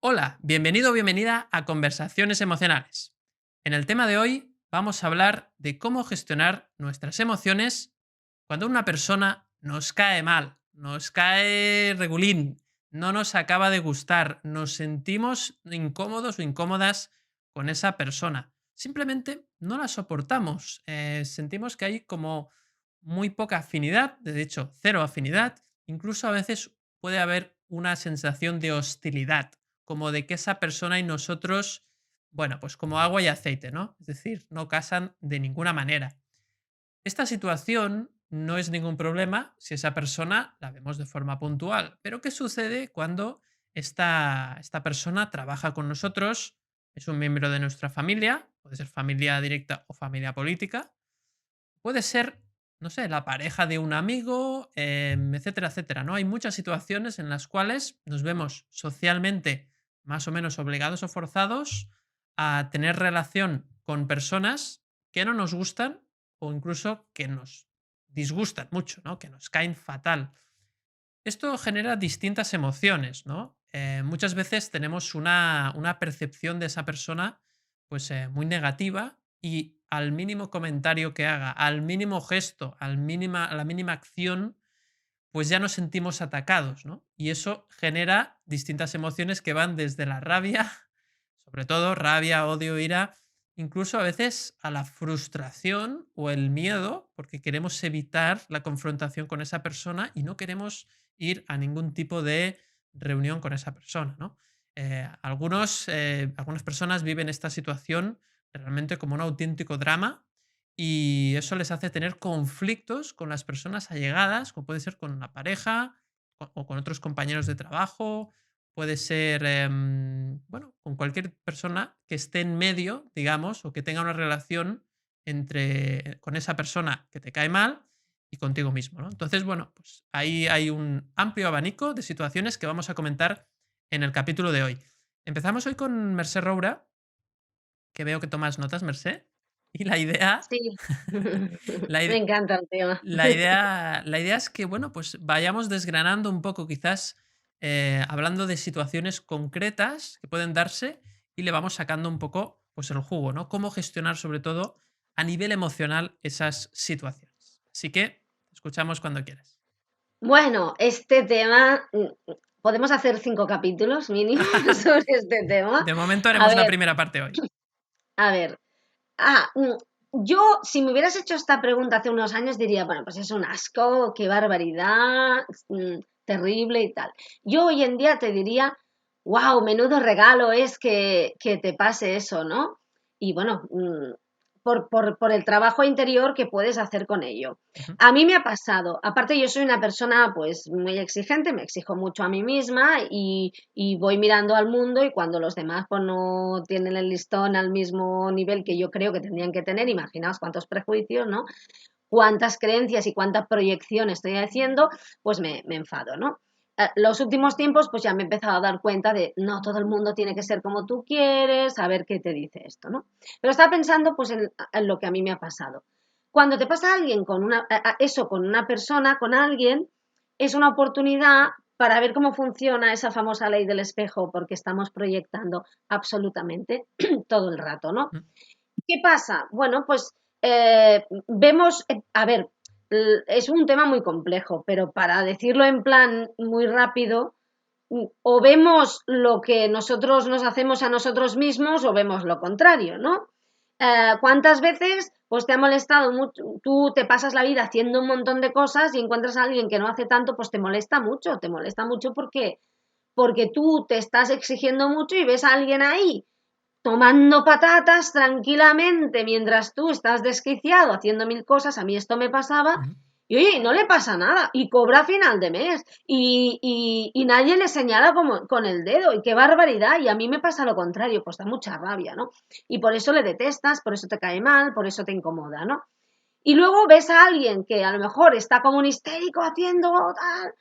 Hola, bienvenido o bienvenida a Conversaciones Emocionales. En el tema de hoy vamos a hablar de cómo gestionar nuestras emociones cuando una persona nos cae mal, nos cae regulín, no nos acaba de gustar, nos sentimos incómodos o incómodas con esa persona. Simplemente no la soportamos, sentimos que hay como muy poca afinidad, de hecho cero afinidad, incluso a veces puede haber una sensación de hostilidad como de que esa persona y nosotros, bueno, pues como agua y aceite, ¿no? Es decir, no casan de ninguna manera. Esta situación no es ningún problema si esa persona la vemos de forma puntual, pero ¿qué sucede cuando esta persona trabaja con nosotros, es un miembro de nuestra familia, puede ser familia directa o familia política, puede ser, no sé, la pareja de un amigo, etcétera, etcétera, ¿no? Hay muchas situaciones en las cuales nos vemos socialmente más o menos obligados o forzados a tener relación con personas que no nos gustan o incluso que nos disgustan mucho, ¿no? Que nos caen fatal. Esto genera distintas emociones, ¿no? Muchas veces tenemos una percepción de esa persona pues muy negativa y al mínimo comentario que haga, al mínimo gesto, a la mínima acción, pues ya nos sentimos atacados, ¿no? Y eso genera distintas emociones que van desde la rabia, sobre todo rabia, odio, ira, incluso a veces a la frustración o el miedo, porque queremos evitar la confrontación con esa persona y no queremos ir a ningún tipo de reunión con esa persona, ¿no? Algunas personas viven esta situación realmente como un auténtico drama y eso les hace tener conflictos con las personas allegadas, como puede ser con una pareja o con otros compañeros de trabajo, puede ser, bueno, con cualquier persona que esté en medio, digamos, o que tenga una relación con esa persona que te cae mal y contigo mismo, ¿no? Entonces, bueno, pues ahí hay un amplio abanico de situaciones que vamos a comentar en el capítulo de hoy. Empezamos hoy con Mercè Roura, que veo que tomas notas, Mercè, y la idea Sí, la me ide encanta el tema. la idea es que, bueno, pues vayamos desgranando un poco, quizás, hablando de situaciones concretas que pueden darse y le vamos sacando un poco, pues, el jugo, ¿no? Cómo gestionar, sobre todo, a nivel emocional esas situaciones. Así que, te escuchamos cuando quieras. Bueno, este tema, podemos hacer 5 capítulos mínimo sobre este tema. De momento A haremos la ver, primera parte hoy. a ver, ah, mm, yo, si me hubieras hecho esta pregunta hace unos años, diría, bueno, pues es un asco, qué barbaridad, terrible y tal. Yo hoy en día te diría, wow, menudo regalo es que te pase eso, ¿no? Y bueno, por el trabajo interior que puedes hacer con ello. Ujú. A mí me ha pasado, aparte yo soy una persona pues muy exigente, me exijo mucho a mí misma y voy mirando al mundo y cuando los demás pues no tienen el listón al mismo nivel que yo creo que tendrían que tener, imaginaos cuántos prejuicios, ¿no? Cuántas creencias y cuánta proyección estoy haciendo, pues me enfado, ¿no? Los últimos tiempos pues ya me he empezado a dar cuenta de no todo el mundo tiene que ser como tú quieres, a ver qué te dice esto, ¿no? Pero estaba pensando pues en lo que a mí me ha pasado. Cuando te pasa a alguien con eso con una persona, con alguien, es una oportunidad para ver cómo funciona esa famosa ley del espejo, porque estamos proyectando absolutamente todo el rato, ¿no? Mm. ¿Qué pasa? Bueno, pues vemos, a ver, es un tema muy complejo, pero para decirlo en plan muy rápido, o vemos lo que nosotros nos hacemos a nosotros mismos o vemos lo contrario, ¿no? ¿Cuántas veces pues te ha molestado mucho? Tú te pasas la vida haciendo un montón de cosas y encuentras a alguien que no hace tanto, pues te molesta mucho porque tú te estás exigiendo mucho y ves a alguien ahí tomando patatas tranquilamente mientras tú estás desquiciado haciendo mil cosas, a mí esto me pasaba, Ujú. y oye, no le pasa nada, y cobra a final de mes, y nadie le señala como, con el dedo, y qué barbaridad, y a mí me pasa lo contrario, pues da mucha rabia, ¿no? Y por eso le detestas, por eso te cae mal, por eso te incomoda, ¿no? Y luego ves a alguien que a lo mejor está como un histérico haciendo tal,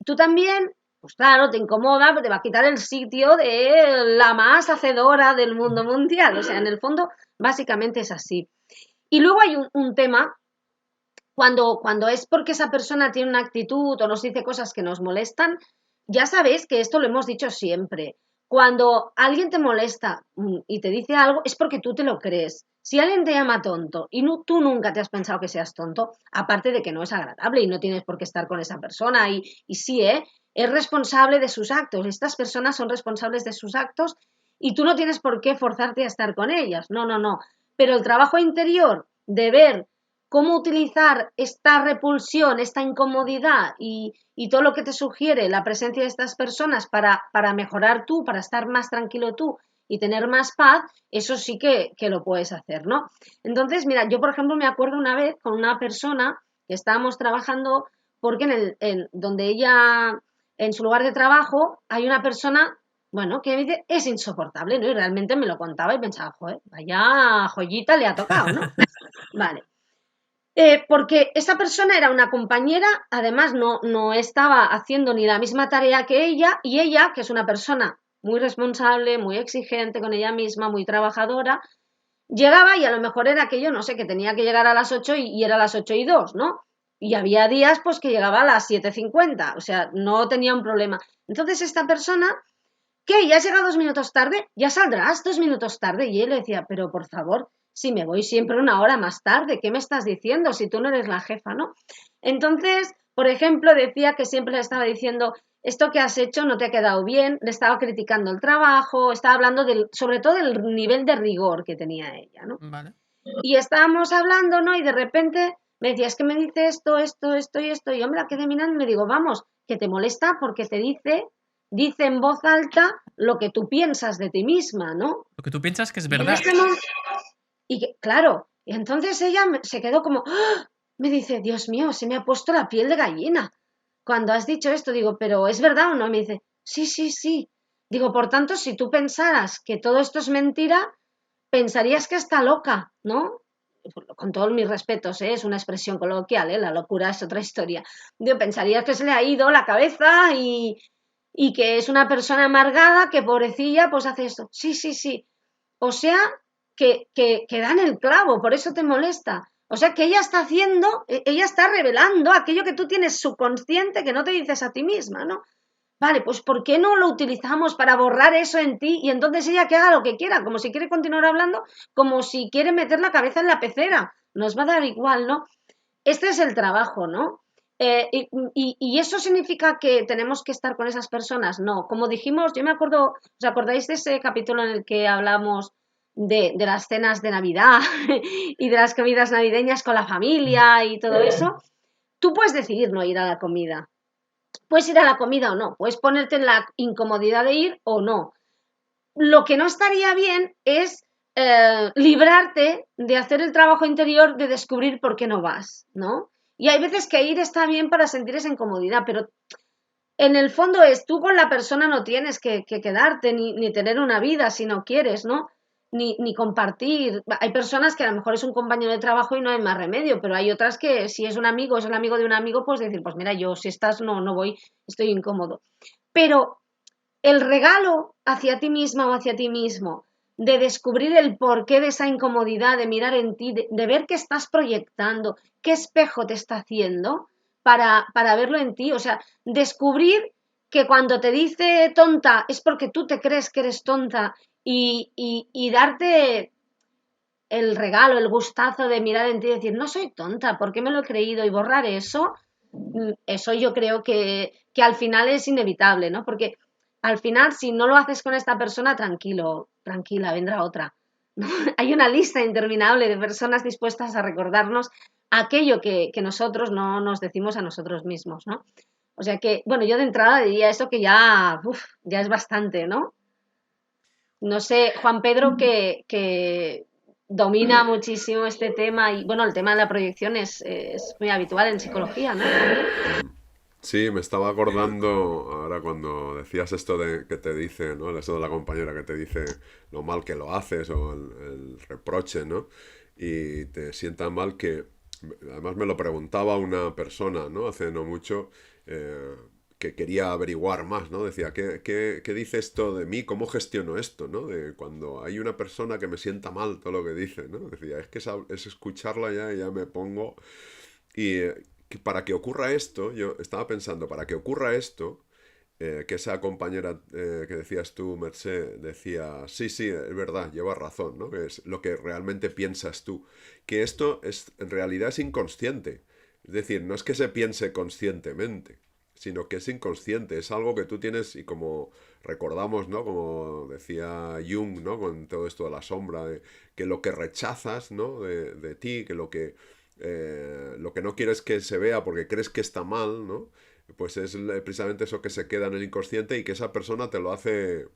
tú también, pues claro, te incomoda, te va a quitar el sitio de la más hacedora del mundo Ujú. mundial. O sea, en el fondo, básicamente es así. Y luego hay un tema, cuando es porque esa persona tiene una actitud o nos dice cosas que nos molestan, ya sabéis que esto lo hemos dicho siempre. Cuando alguien te molesta y te dice algo, es porque tú te lo crees. Si alguien te llama tonto y tú nunca te has pensado que seas tonto, aparte de que no es agradable y no tienes por qué estar con esa persona, y sí, es responsable de sus actos. Estas personas son responsables de sus actos y tú no tienes por qué forzarte a estar con ellas. No, no, no. Pero el trabajo interior de ver cómo utilizar esta repulsión, esta incomodidad y todo lo que te sugiere la presencia de estas personas para mejorar tú, para estar más tranquilo tú y tener más paz, eso sí que lo puedes hacer, ¿no? Entonces, mira, yo por ejemplo me acuerdo una vez con una persona que estábamos trabajando porque donde ella, en su lugar de trabajo, hay una persona, bueno, que dice, es insoportable, ¿no? Y realmente me lo contaba y pensaba, joder, vaya joyita le ha tocado, ¿no? Vale. Porque esa persona era una compañera, además no estaba haciendo ni la misma tarea que ella, y ella, que es una persona muy responsable, muy exigente con ella misma, muy trabajadora, llegaba y a lo mejor era aquello, no sé, que tenía que llegar a las 8 y era a las 8:02, ¿no? Y había días pues que llegaba a las 7:50, o sea, no tenía un problema. Entonces esta persona, ¿qué? ¿Ya has llegado 2 minutos tarde? Ya saldrás 2 minutos tarde. Y él le decía, pero por favor, si me voy siempre una hora más tarde, ¿qué me estás diciendo? Si tú no eres la jefa, ¿no? Entonces, por ejemplo, decía que siempre le estaba diciendo, esto que has hecho no te ha quedado bien, le estaba criticando el trabajo, estaba hablando sobre todo del nivel de rigor que tenía ella, ¿no? Vale. Y estábamos hablando, ¿no? Y de repente me decía, es que me dice esto y esto. Y yo me la quedé mirando y me digo, vamos, que te molesta porque dice en voz alta lo que tú piensas de ti misma, ¿no? Lo que tú piensas que es Y en verdad. este momento, claro, y entonces ella se quedó como, ¡ah! Me dice, Dios mío, se me ha puesto la piel de gallina. Cuando has dicho esto, digo, ¿pero es verdad o no? Y me dice, sí, sí, sí. Digo, por tanto, si tú pensaras que todo esto es mentira, pensarías que está loca, ¿no? Con todos mis respetos, ¿eh? Es una expresión coloquial, ¿eh? La locura es otra historia. Digo, pensarías que se le ha ido la cabeza y que es una persona amargada, que pobrecilla, pues hace esto. Sí, sí, sí. O sea, que dan el clavo, por eso te molesta. O sea, que ella está haciendo, ella está revelando aquello que tú tienes subconsciente que no te dices a ti misma, ¿no? Vale, pues ¿por qué no lo utilizamos para borrar eso en ti y entonces ella que haga lo que quiera, como si quiere continuar hablando, como si quiere meter la cabeza en la pecera? Nos va a dar igual, ¿no? Este es el trabajo, ¿no? Y eso significa que tenemos que estar con esas personas. No, como dijimos, yo me acuerdo, ¿os acordáis de ese capítulo en el que hablamos de las cenas de Navidad y de las comidas navideñas con la familia y todo eso? Tú puedes decidir no ir a la comida. Puedes ir a la comida o no, puedes ponerte en la incomodidad de ir o no. Lo que no estaría bien es librarte de hacer el trabajo interior de descubrir por qué no vas, ¿no? Y hay veces que ir está bien para sentir esa incomodidad, pero en el fondo tú con la persona no tienes que quedarte ni tener una vida si no quieres, ¿no? Ni compartir. Hay personas que a lo mejor es un compañero de trabajo y no hay más remedio, pero hay otras que si es un amigo, es el amigo de un amigo, pues decir, pues mira, yo si estás no voy, estoy incómodo. Pero el regalo hacia ti misma o hacia ti mismo de descubrir el porqué de esa incomodidad, de mirar en ti, de ver qué estás proyectando, qué espejo te está haciendo para verlo en ti. O sea, descubrir que cuando te dice tonta es porque tú te crees que eres tonta y darte el regalo, el gustazo de mirar en ti y decir, no soy tonta, ¿por qué me lo he creído? Y borrar eso, eso yo creo que al final es inevitable, ¿no? Porque al final, si no lo haces con esta persona, tranquilo, tranquila, vendrá otra. ¿No? Hay una lista interminable de personas dispuestas a recordarnos aquello que nosotros no nos decimos a nosotros mismos, ¿no? O sea que, bueno, yo de entrada diría eso que ya es bastante, ¿no? No sé, Juan Pedro, que domina muchísimo este tema y, bueno, el tema de la proyección es muy habitual en psicología, ¿no? También. Sí, me estaba acordando ahora cuando decías esto de que te dice, ¿no? Eso de la compañera que te dice lo mal que lo haces o el reproche, ¿no? Y te sienta mal que, además me lo preguntaba una persona, ¿no? Hace no mucho, que quería averiguar más, ¿no? Decía, ¿qué dice esto de mí? ¿Cómo gestiono esto, ¿no? De cuando hay una persona que me sienta mal todo lo que dice, ¿no? Decía, es que es escucharla ya y ya me pongo... Y que para que ocurra esto, yo estaba pensando, para que ocurra esto, que esa compañera que decías tú, Mercé, decía, sí, sí, es verdad, llevas razón, ¿no? Que es lo que realmente piensas tú. Que esto es, en realidad es inconsciente. Es decir, no es que se piense conscientemente, sino que es inconsciente, es algo que tú tienes y como recordamos, ¿no? Como decía Jung, ¿no? Con todo esto de la sombra, que lo que rechazas, ¿no? De ti, que lo que no quieres que se vea porque crees que está mal, ¿no? Pues es precisamente eso que se queda en el inconsciente y que esa persona te lo hace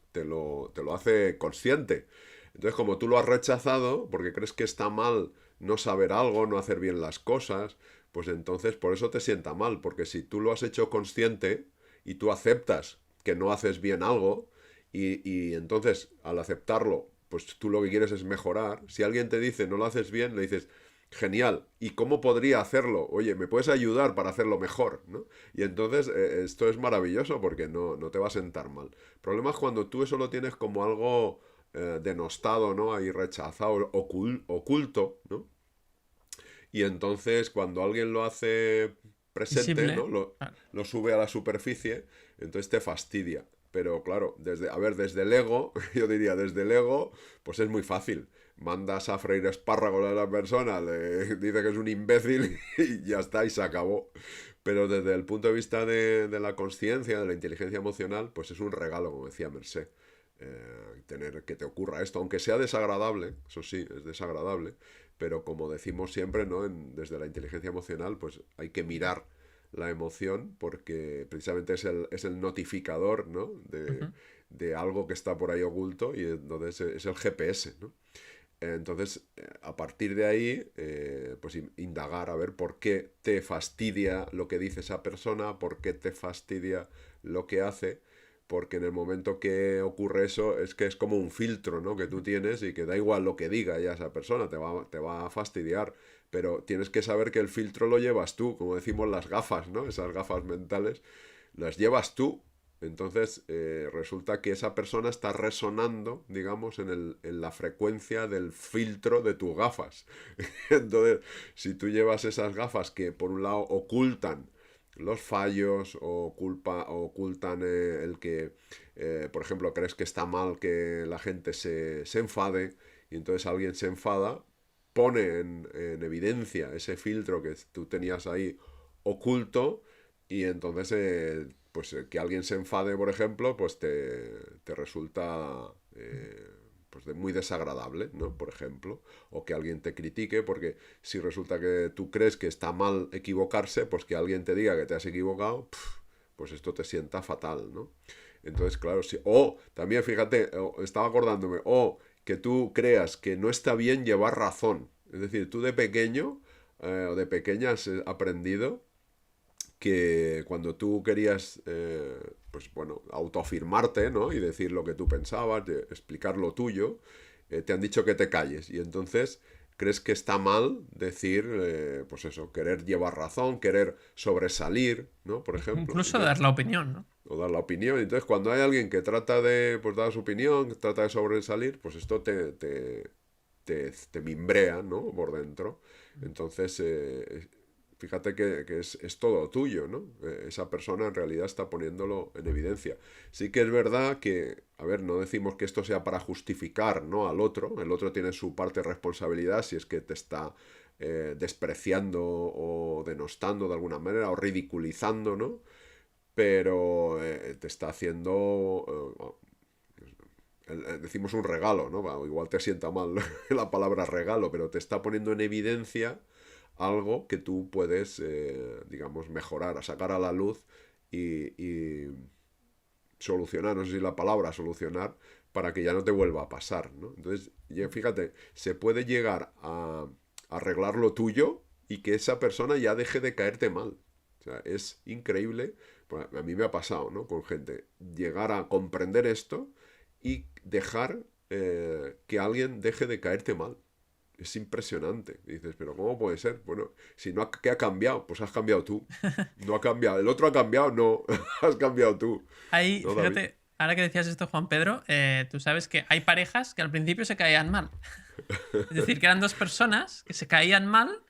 consciente. Entonces, como tú lo has rechazado, porque crees que está mal no saber algo, no hacer bien las cosas, pues entonces por eso te sienta mal, porque si tú lo has hecho consciente y tú aceptas que no haces bien algo, y entonces al aceptarlo, pues tú lo que quieres es mejorar, si alguien te dice no lo haces bien, le dices, genial, ¿y cómo podría hacerlo? Oye, ¿me puedes ayudar para hacerlo mejor? ¿No? Y entonces esto es maravilloso porque no te va a sentar mal. El problema es cuando tú eso lo tienes como algo denostado, ¿no? Ahí rechazado, oculto, ¿no? Y entonces cuando alguien lo hace presente, ¿no? Visible. Claro. Lo sube a la superficie, entonces te fastidia. Pero claro, desde el ego, yo diría, desde el ego, pues es muy fácil. Mandas a freír espárragos a la persona, le dice que es un imbécil y ya está, y se acabó. Pero desde el punto de vista de la conciencia, de la inteligencia emocional, pues es un regalo, como decía Mercé. Tener que te ocurra esto, aunque sea desagradable, eso sí, es desagradable, pero como decimos siempre, ¿no? Desde la inteligencia emocional, pues hay que mirar la emoción porque precisamente es el notificador, ¿no? Ujú. De algo que está por ahí oculto y entonces es el GPS, ¿no? Entonces, a partir de ahí, pues indagar a ver por qué te fastidia lo que dice esa persona, por qué te fastidia lo que hace, porque en el momento que ocurre eso es que es como un filtro, ¿no? Que tú tienes y que da igual lo que diga ya esa persona, te va a fastidiar, pero tienes que saber que el filtro lo llevas tú, como decimos las gafas, ¿no? Esas gafas mentales, las llevas tú. Entonces resulta que esa persona está resonando, digamos, en la frecuencia del filtro de tus gafas. Entonces, si tú llevas esas gafas que por un lado ocultan los fallos o ocultan el que, por ejemplo, crees que está mal que la gente se enfade y entonces alguien se enfada, pone en evidencia ese filtro que tú tenías ahí oculto y entonces pues que alguien se enfade, por ejemplo, pues te resulta pues muy desagradable, ¿no? Por ejemplo, o que alguien te critique, porque si resulta que tú crees que está mal equivocarse, pues que alguien te diga que te has equivocado, pues esto te sienta fatal, ¿no? Entonces, claro, sí. O también, fíjate, estaba acordándome, o que tú creas que no está bien llevar razón. Es decir, tú de pequeño o de pequeña has aprendido que cuando tú querías, pues bueno, autoafirmarte, ¿no? Y decir lo que tú pensabas, explicar lo tuyo, te han dicho que te calles. Y entonces crees que está mal decir, pues eso, querer llevar razón, querer sobresalir, ¿no? Por ejemplo. Incluso Entonces, dar la opinión, ¿no? o dar la opinión. Entonces, cuando hay alguien que trata de pues, dar su opinión, que trata de sobresalir, pues esto te mimbrea, ¿no? Por dentro. Entonces, fíjate que es todo tuyo, ¿no? Esa persona en realidad está poniéndolo en evidencia. Sí que es verdad que, a ver, no decimos que esto sea para justificar, ¿no? Al otro. El otro tiene su parte de responsabilidad si es que te está despreciando o denostando de alguna manera o ridiculizando, ¿no? Pero te está haciendo, decimos un regalo, ¿no? Bueno, igual te sienta mal la palabra regalo, pero te está poniendo en evidencia algo que tú puedes, digamos, mejorar, a sacar a la luz y solucionar, no sé si la palabra solucionar, para que ya no te vuelva a pasar, ¿no? Entonces, fíjate, se puede llegar a arreglar lo tuyo y que esa persona ya deje de caerte mal. O sea, es increíble, pues a mí me ha pasado, ¿no? Con gente, llegar a comprender esto y dejar que alguien deje de caerte mal. Es impresionante. Y dices, pero ¿cómo puede ser? Bueno, si no, ¿qué ha cambiado? Pues has cambiado tú. No ha cambiado. ¿El otro ha cambiado? No, has cambiado tú. Ahí, ¿No, David? fíjate, ahora que decías esto, Juan Pedro, tú sabes que hay parejas que al principio se caían mal. Es decir, que eran dos personas que se caían mal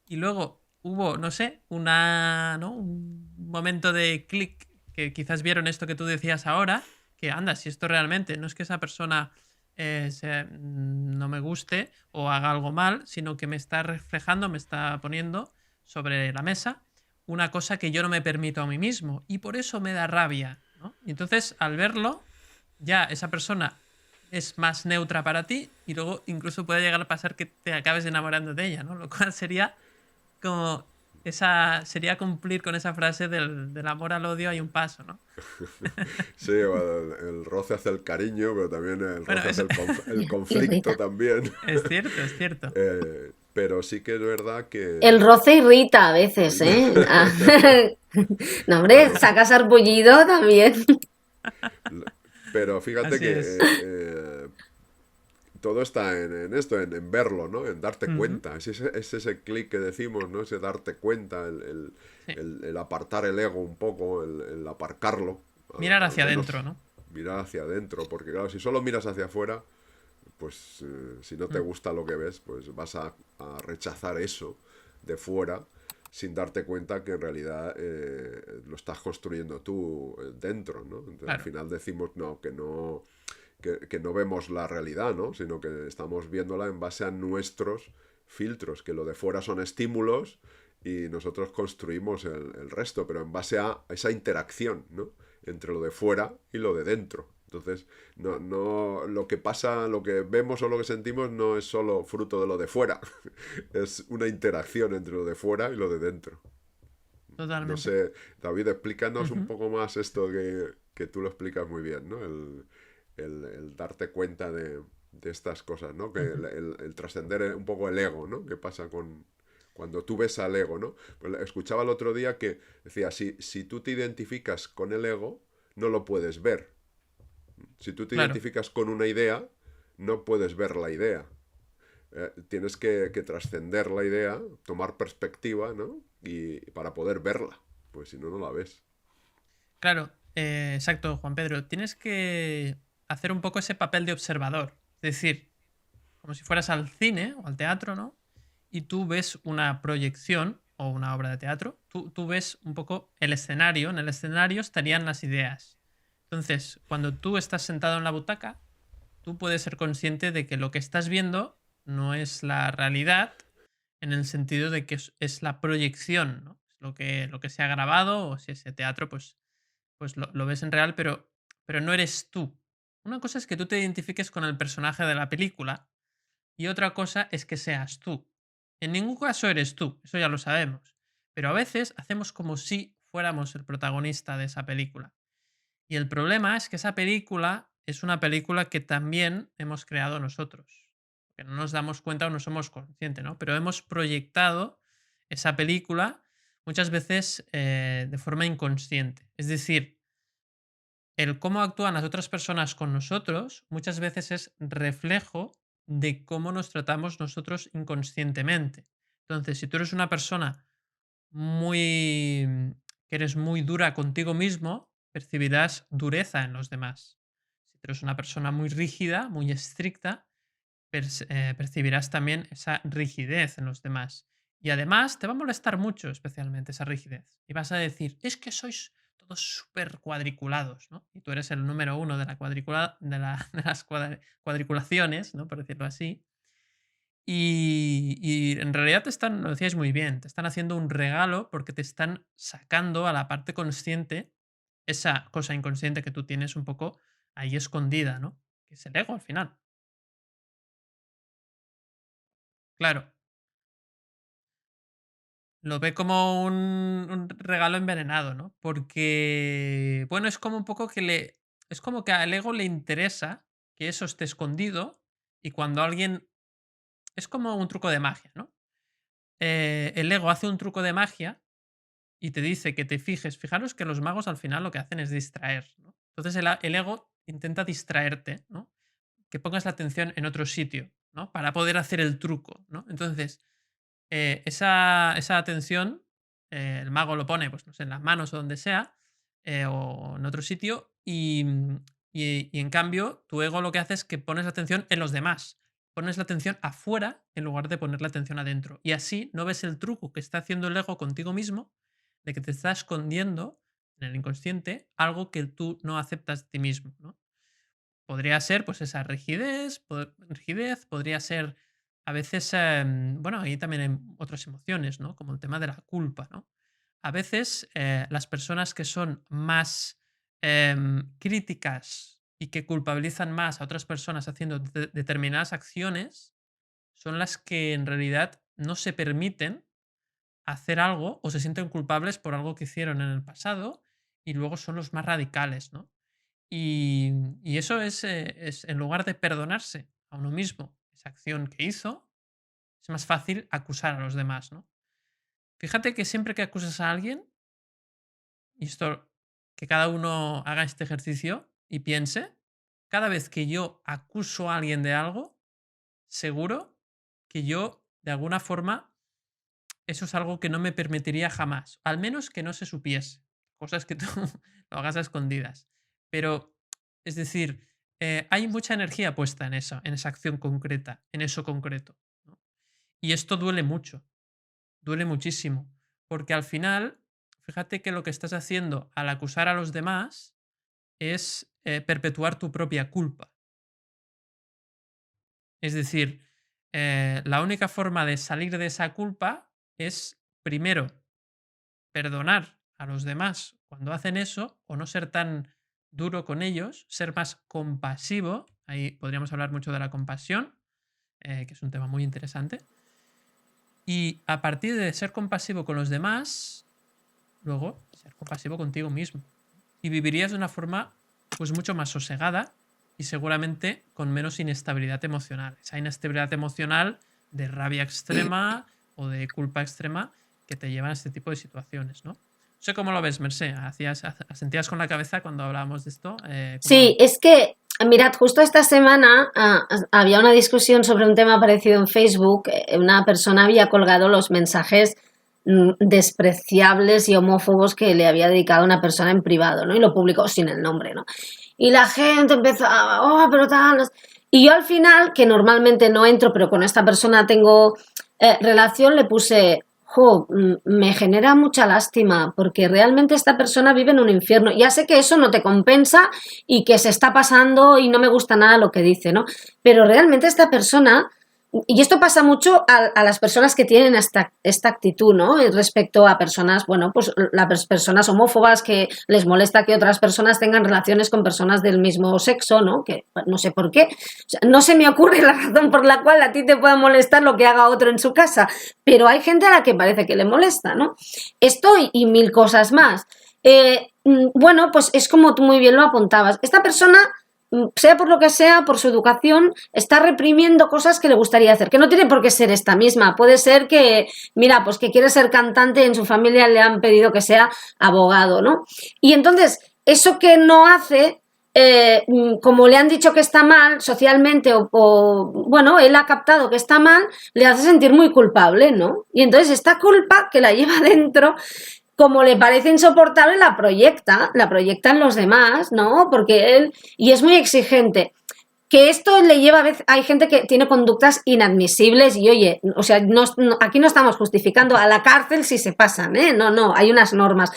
y luego hubo, no sé, ¿no? Un momento de clic que quizás vieron esto que tú decías ahora, que anda, si esto realmente no es que esa persona no me guste o haga algo mal, sino que me está reflejando, me está poniendo sobre la mesa una cosa que yo no me permito a mí mismo y por eso me da rabia, ¿no? Y entonces, al verlo, ya esa persona es más neutra para ti y luego incluso puede llegar a pasar que te acabes enamorando de ella, ¿no? Lo cual sería como sería cumplir con esa frase del amor al odio hay un paso, ¿no? Sí, bueno, el roce hace el cariño, pero también el Bueno, roce hace el conflicto Irrita. también. es cierto, es cierto. Pero sí que es verdad que... El roce irrita a veces, ¿eh? No, hombre, Claro, sacas sarpullido también. pero fíjate Así que es. todo está en esto, en verlo, ¿no? En darte Ujú. cuenta. Es ese clic que decimos, ¿no? Ese darte cuenta, Sí. el apartar el ego un poco, el aparcarlo, Mirar al hacia adentro, menos ¿no? mirar hacia adentro, porque claro, si solo miras hacia afuera, pues si no te Mm. gusta lo que ves, pues vas a rechazar eso de fuera sin darte cuenta que en realidad lo estás construyendo tú dentro, ¿no? Entonces, al Claro. final decimos que no vemos la realidad, ¿no? Sino que estamos viéndola en base a nuestros filtros, que lo de fuera son estímulos y nosotros construimos el resto, pero en base a esa interacción, ¿no? Entre lo de fuera y lo de dentro. Entonces, lo que pasa, lo que vemos o lo que sentimos no es solo fruto de lo de fuera, es una interacción entre lo de fuera y lo de dentro. No Totalmente. sé, David, explícanos un Ujú. poco más esto que tú lo explicas muy bien, ¿no? El darte cuenta de estas cosas, ¿no? Que Ujú. el trascender un poco el ego, ¿no? ¿Qué pasa cuando tú ves al ego, ¿no? Pues escuchaba el otro día que decía, si tú te identificas con el ego, no lo puedes ver. Si tú te Claro. identificas con una idea, no puedes ver la idea. Tienes que trascender la idea, tomar perspectiva, ¿no? Y para poder verla, pues si no, no la ves. Claro. Exacto, Juan Pedro. Tienes que hacer un poco ese papel de observador. Es decir, como si fueras al cine o al teatro, ¿no? Y tú ves una proyección o una obra de teatro, tú ves un poco el escenario, en el escenario estarían las ideas. Entonces, cuando tú estás sentado en la butaca, tú puedes ser consciente de que lo que estás viendo no es la realidad en el sentido de que es la proyección, ¿no? Es lo que se ha grabado o si ese teatro, pues lo ves en real, pero no eres tú. Una cosa es que tú te identifiques con el personaje de la película y otra cosa es que seas tú. En ningún caso eres tú, eso ya lo sabemos. Pero a veces hacemos como si fuéramos el protagonista de esa película. Y el problema es que esa película es una película que también hemos creado nosotros. Que no nos damos cuenta o no somos conscientes, ¿no? Pero hemos proyectado esa película muchas veces de forma inconsciente. Es decir, el cómo actúan las otras personas con nosotros muchas veces es reflejo de cómo nos tratamos nosotros inconscientemente. Entonces, si tú eres una persona muy que eres muy dura contigo mismo, percibirás dureza en los demás. Si tú eres una persona muy rígida, muy estricta, percibirás también esa rigidez en los demás. Y además te va a molestar mucho, especialmente esa rigidez. Y vas a decir, es que sois todos súper cuadriculados, ¿no? Y tú eres el número uno de, la de las cuadriculaciones, ¿no? Por decirlo así. Y en realidad te están, lo decíais muy bien, te están haciendo un regalo porque te están sacando a la parte consciente esa cosa inconsciente que tú tienes un poco ahí escondida, ¿no? Que es el ego al final. Claro, lo ve como un regalo envenenado, ¿no? Porque, bueno, es como un poco que es como que al ego le interesa que eso esté escondido y cuando alguien, es como un truco de magia, ¿no? El ego hace un truco de magia y te dice que te fijes. Fijaros que los magos al final lo que hacen es distraer, ¿no? Entonces el ego intenta distraerte, ¿no? Que pongas la atención en otro sitio, ¿no? Para poder hacer el truco, ¿no? Entonces, esa atención, el mago lo pone, pues no sé, en las manos o donde sea, o en otro sitio, y en cambio, tu ego lo que hace es que pones la atención en los demás. Pones la atención afuera en lugar de poner la atención adentro. Y así no ves el truco que está haciendo el ego contigo mismo, de que te está escondiendo en el inconsciente algo que tú no aceptas de ti mismo, ¿no? Podría ser pues esa rigidez, podría ser a veces, bueno, ahí también hay otras emociones, ¿no? Como el tema de la culpa, ¿no? A veces las personas que son más críticas y que culpabilizan más a otras personas haciendo determinadas acciones son las que en realidad no se permiten hacer algo o se sienten culpables por algo que hicieron en el pasado y luego son los más radicales, ¿no? Y eso es en lugar de perdonarse a uno mismo esa acción que hizo, es más fácil acusar a los demás, ¿no? Fíjate que siempre que acusas a alguien, y esto que cada uno haga este ejercicio y piense, cada vez que yo acuso a alguien de algo, seguro que yo, de alguna forma, eso es algo que no me permitiría jamás. Al menos que no se supiese. Cosas que tú lo hagas a escondidas. Pero, es decir, hay mucha energía puesta en esa acción concreta, en eso concreto, ¿no? Y esto duele mucho, duele muchísimo. Porque al final, fíjate que lo que estás haciendo al acusar a los demás es perpetuar tu propia culpa. Es decir, la única forma de salir de esa culpa es, primero, perdonar a los demás cuando hacen eso o no ser tan duro con ellos, ser más compasivo. Ahí podríamos hablar mucho de la compasión, que es un tema muy interesante. Y a partir de ser compasivo con los demás, luego ser compasivo contigo mismo. Y vivirías de una forma pues mucho más sosegada y seguramente con menos inestabilidad emocional. Esa inestabilidad emocional de rabia extrema o de culpa extrema que te llevan a este tipo de situaciones, ¿no? No sé cómo lo ves, Mercé. Asentías con la cabeza cuando hablábamos de esto. Sí, es que, mirad, justo esta semana había una discusión sobre un tema parecido en Facebook. Una persona había colgado los mensajes despreciables y homófobos que le había dedicado una persona en privado, ¿no? Y lo publicó sin el nombre, ¿no? Y la gente empezaba, oh, pero tal. Y yo al final, que normalmente no entro, pero con esta persona tengo relación, le puse, jo, me genera mucha lástima, porque realmente esta persona vive en un infierno. Ya sé que eso no te compensa y que se está pasando y no me gusta nada lo que dice, ¿no? Pero realmente esta persona, y esto pasa mucho a las personas que tienen esta actitud, ¿no? Respecto a personas, bueno, pues las personas homófobas que les molesta que otras personas tengan relaciones con personas del mismo sexo, ¿no? Que no sé por qué. O sea, no se me ocurre la razón por la cual a ti te pueda molestar lo que haga otro en su casa, pero hay gente a la que parece que le molesta, ¿no? Esto y mil cosas más. Bueno, pues es como tú muy bien lo apuntabas. Esta persona, sea por lo que sea, por su educación, está reprimiendo cosas que le gustaría hacer, que no tiene por qué ser esta misma, puede ser que, mira, pues que quiere ser cantante, en su familia le han pedido que sea abogado, ¿no? Y entonces, eso que no hace, como le han dicho que está mal socialmente bueno, él ha captado que está mal, le hace sentir muy culpable, ¿no? Y entonces esta culpa que la lleva dentro, como le parece insoportable, la proyecta en los demás, ¿no? Porque él, y es muy exigente. Que esto le lleva a veces, hay gente que tiene conductas inadmisibles y oye, o sea, aquí no estamos justificando a la cárcel si se pasan, ¿eh? No, hay unas normas.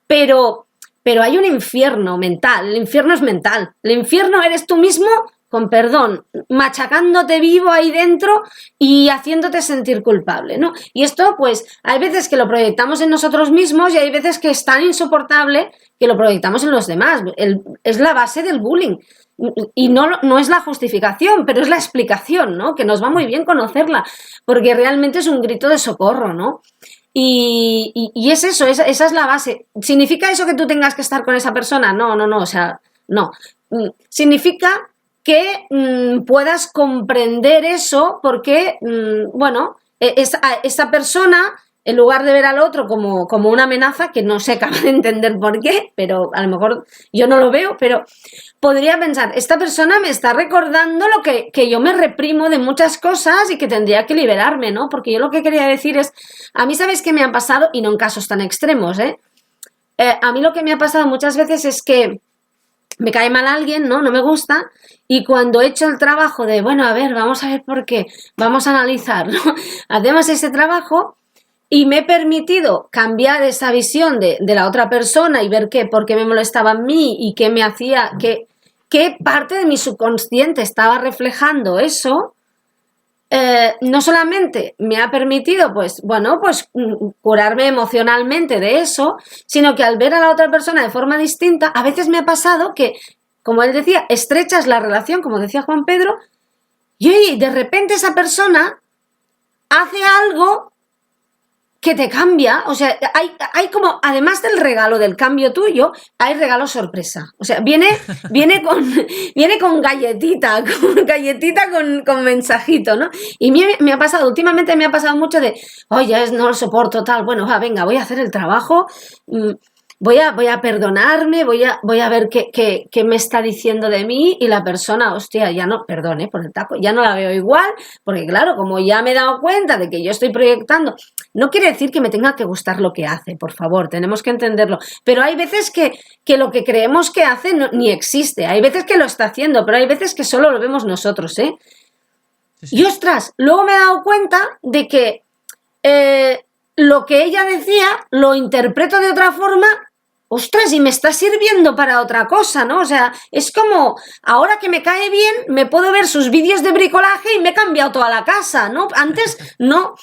Pero hay un infierno mental, el infierno es mental. El infierno eres tú mismo, con perdón, machacándote vivo ahí dentro y haciéndote sentir culpable, ¿no? Y esto, pues, hay veces que lo proyectamos en nosotros mismos y hay veces que es tan insoportable que lo proyectamos en los demás. Es la base del bullying. Y no es la justificación, pero es la explicación, ¿no? Que nos va muy bien conocerla, porque realmente es un grito de socorro, ¿no? Y es eso, esa es la base. ¿Significa eso que tú tengas que estar con esa persona? No, o sea, no. Significa que puedas comprender eso porque, bueno, esa persona, en lugar de ver al otro como una amenaza, que no se acaba de entender por qué, pero a lo mejor yo no lo veo, pero podría pensar, esta persona me está recordando lo que yo me reprimo de muchas cosas y que tendría que liberarme, ¿no? Porque yo lo que quería decir es, a mí sabéis que me han pasado, y no en casos tan extremos, a mí lo que me ha pasado muchas veces es que me cae mal alguien, ¿no? No me gusta, y cuando he hecho el trabajo de, bueno, a ver, vamos a ver por qué, vamos a analizar, ¿no? Hacemos ese trabajo, y me he permitido cambiar esa visión de la otra persona y ver por qué me molestaba a mí y qué me hacía, qué parte de mi subconsciente estaba reflejando eso, no solamente me ha permitido, pues curarme emocionalmente de eso, sino que al ver a la otra persona de forma distinta, a veces me ha pasado que, como él decía, estrechas la relación, como decía Juan Pedro, y de repente esa persona hace algo que te cambia. O sea, hay como, además del regalo del cambio tuyo, hay regalo sorpresa. O sea, viene con galletita, con mensajito, ¿no? Y me ha pasado, últimamente me ha pasado mucho de, ya no lo soporto, tal, bueno, venga, voy a hacer el trabajo, voy a perdonarme, voy a ver qué me está diciendo de mí, y la persona, hostia, ya no, perdone por el taco, ya no la veo igual, porque claro, como ya me he dado cuenta de que yo estoy proyectando, no quiere decir que me tenga que gustar lo que hace, por favor, tenemos que entenderlo, pero hay veces que lo que creemos que hace ni existe, hay veces que lo está haciendo, pero hay veces que solo lo vemos nosotros, ¿eh? Sí. Y ostras, luego me he dado cuenta de que lo que ella decía lo interpreto de otra forma. Ostras, y me está sirviendo para otra cosa, ¿no? O sea, es como, ahora que me cae bien, me puedo ver sus vídeos de bricolaje y me he cambiado toda la casa, ¿no? Antes no,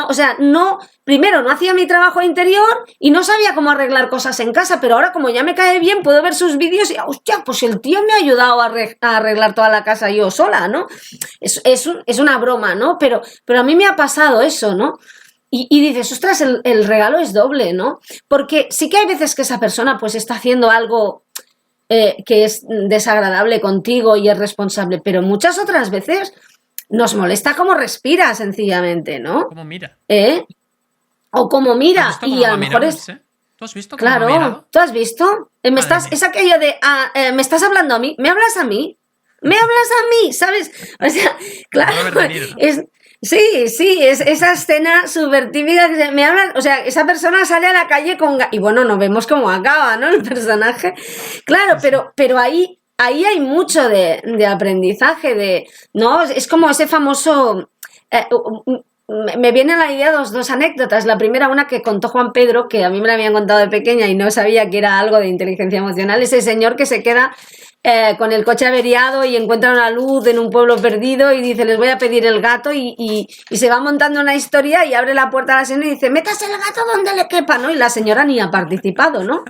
o sea, no, primero no hacía mi trabajo interior y no sabía cómo arreglar cosas en casa, pero ahora como ya me cae bien, puedo ver sus vídeos y, hostia, pues el tío me ha ayudado a arreglar toda la casa yo sola, ¿no? Es una broma, ¿no? Pero a mí me ha pasado eso, ¿no? Y dices, ostras, el regalo es doble, ¿no? Porque sí que hay veces que esa persona pues está haciendo algo que es desagradable contigo y es responsable, pero muchas otras veces nos molesta cómo respira, sencillamente, ¿no? Cómo mira. O cómo mira, y a lo mejor es... ¿Tú has visto cómo ha mirado? Claro, ¿tú has visto? Es aquello de, ¿me estás hablando a mí? ¿Me hablas a mí? ¿Me hablas a mí? ¿Sabes? O sea, claro, Sí, es esa escena súper típica que me hablan, o sea, esa persona sale a la calle y bueno, no vemos cómo acaba, ¿no? El personaje. Claro, pero ahí hay mucho de aprendizaje, ¿no? Es como ese famoso... me vienen a la idea dos anécdotas. La primera, una que contó Juan Pedro, que a mí me la habían contado de pequeña y no sabía que era algo de inteligencia emocional. Ese señor que se queda con el coche averiado y encuentra una luz en un pueblo perdido y dice, les voy a pedir el gato, y se va montando una historia y abre la puerta a la señora y dice, metas el gato donde le quepa, ¿no? Y la señora ni ha participado, ¿no?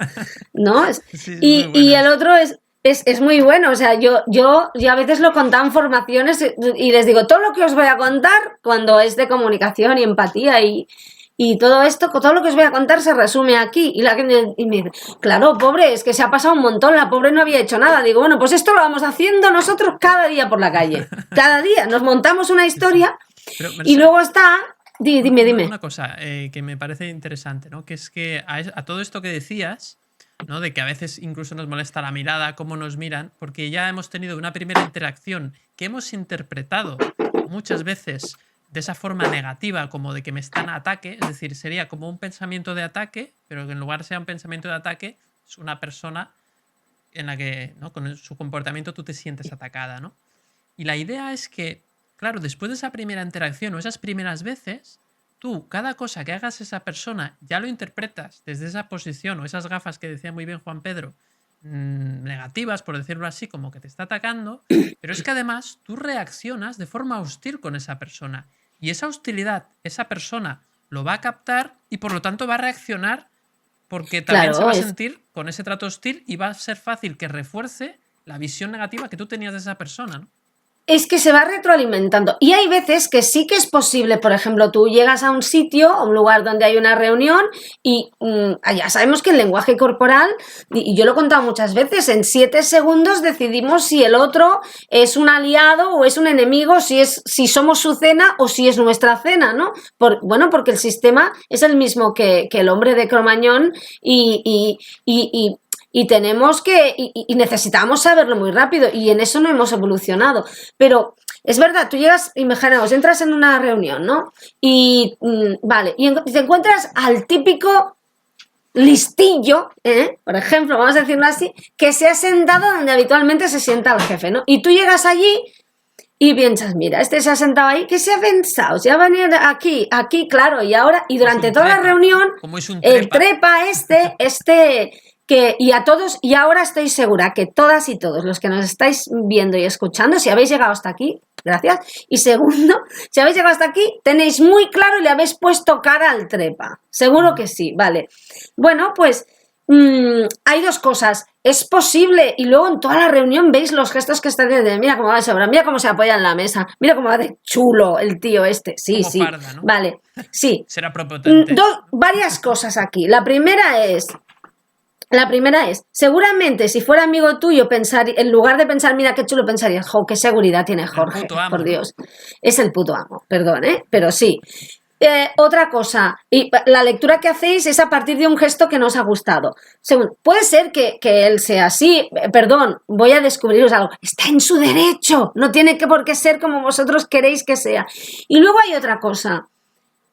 Sí, y el otro es muy bueno. O sea, yo a veces lo contaba en formaciones y les digo, todo lo que os voy a contar cuando es de comunicación y empatía y todo esto, todo lo que os voy a contar se resume aquí. Y me dice, claro, pobre, es que se ha pasado un montón, la pobre no había hecho nada. Digo, bueno, pues esto lo vamos haciendo nosotros cada día por la calle. Cada día nos montamos una historia y luego está... Dime. Una cosa que me parece interesante, ¿no? Que es que a todo esto que decías, ¿no? De que a veces incluso nos molesta la mirada, cómo nos miran, porque ya hemos tenido una primera interacción que hemos interpretado muchas veces de esa forma negativa, como de que me están a ataque, es decir, sería como un pensamiento de ataque, pero que en lugar de ser un pensamiento de ataque, es una persona en la que, ¿no? Con su comportamiento tú te sientes atacada, ¿no? Y la idea es que, claro, después de esa primera interacción o esas primeras veces, tú, cada cosa que hagas esa persona, ya lo interpretas desde esa posición o esas gafas que decía muy bien Juan Pedro, negativas, por decirlo así, como que te está atacando, pero es que además tú reaccionas de forma hostil con esa persona. Y esa hostilidad, esa persona lo va a captar y por lo tanto va a reaccionar porque también se va a sentir con ese trato hostil y va a ser fácil que refuerce la visión negativa que tú tenías de esa persona, ¿no? Es que se va retroalimentando. Y hay veces que sí que es posible, por ejemplo, tú llegas a un sitio, a un lugar donde hay una reunión y ya sabemos que el lenguaje corporal, y yo lo he contado muchas veces, en 7 segundos decidimos si el otro es un aliado o es un enemigo, si somos su cena o si es nuestra cena, ¿no? Porque el sistema es el mismo que el hombre de Cro-Magnon y tenemos y necesitamos saberlo muy rápido, y en eso no hemos evolucionado. Pero es verdad, tú llegas, imaginaos, entras en una reunión, ¿no? Y te encuentras al típico listillo, por ejemplo, vamos a decirlo así, que se ha sentado donde habitualmente se sienta el jefe, ¿no? Y tú llegas allí Y piensas, mira, este se ha sentado ahí, ¿qué se ha pensado? Se ha venido aquí, claro, y ahora, y durante toda la reunión, Como es un el trepa y a todos, y ahora estoy segura que todas y todos los que nos estáis viendo y escuchando, si habéis llegado hasta aquí, gracias, y segundo, si habéis llegado hasta aquí, tenéis muy claro y le habéis puesto cara al trepa, seguro que sí, vale. Bueno, pues hay dos cosas, es posible, y luego en toda la reunión veis los gestos que está haciendo, mira cómo va de sobra, mira cómo se apoya en la mesa, mira cómo va de chulo el tío este, sí, como sí, parda, ¿no? vale, sí. Será prepotente. Varias cosas aquí, la primera es, seguramente si fuera amigo tuyo, en lugar de pensar, mira qué chulo, pensarías, jo, qué seguridad tiene Jorge, puto amo, por ¿no? Dios. Es el puto amo, perdón, pero sí. Otra cosa, y la lectura que hacéis es a partir de un gesto que no os ha gustado. Puede ser que él sea así, perdón, voy a descubriros algo, está en su derecho, no tiene por qué ser como vosotros queréis que sea. Y luego hay otra cosa,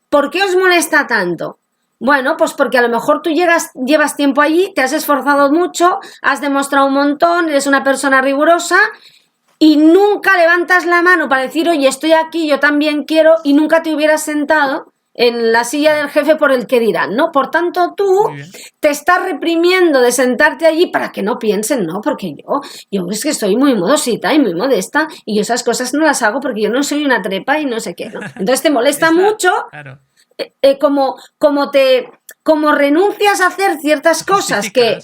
¿por qué os molesta tanto? Bueno, pues porque a lo mejor tú llevas tiempo allí, te has esforzado mucho, has demostrado un montón, eres una persona rigurosa y nunca levantas la mano para decir, oye, estoy aquí, yo también quiero, y nunca te hubieras sentado en la silla del jefe por el que dirán, ¿no? Por tanto, tú te estás reprimiendo de sentarte allí para que no piensen, ¿no? Porque yo es que soy muy modosita y muy modesta y yo esas cosas no las hago porque yo no soy una trepa y no sé qué, ¿no? Entonces te molesta mucho... Claro. Como renuncias a hacer ciertas cosas que,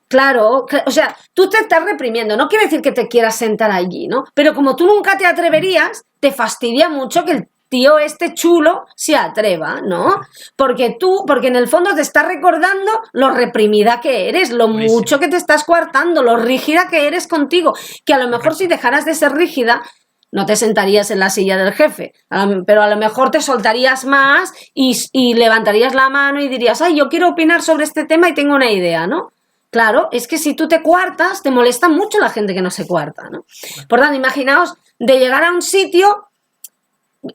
claro, o sea, tú te estás reprimiendo, no quiere decir que te quieras sentar allí, ¿no? Pero como tú nunca te atreverías, te fastidia mucho que el tío este chulo se atreva, ¿no? Porque en el fondo te estás recordando lo reprimida que eres, lo mucho que te estás coartando, lo rígida que eres contigo, que a lo mejor si dejaras de ser rígida, no te sentarías en la silla del jefe, pero a lo mejor te soltarías más y levantarías la mano y dirías, ay, yo quiero opinar sobre este tema y tengo una idea, ¿no? Claro, es que si tú te coartas, te molesta mucho la gente que no se coarta, ¿no? Por tanto, imaginaos de llegar a un sitio,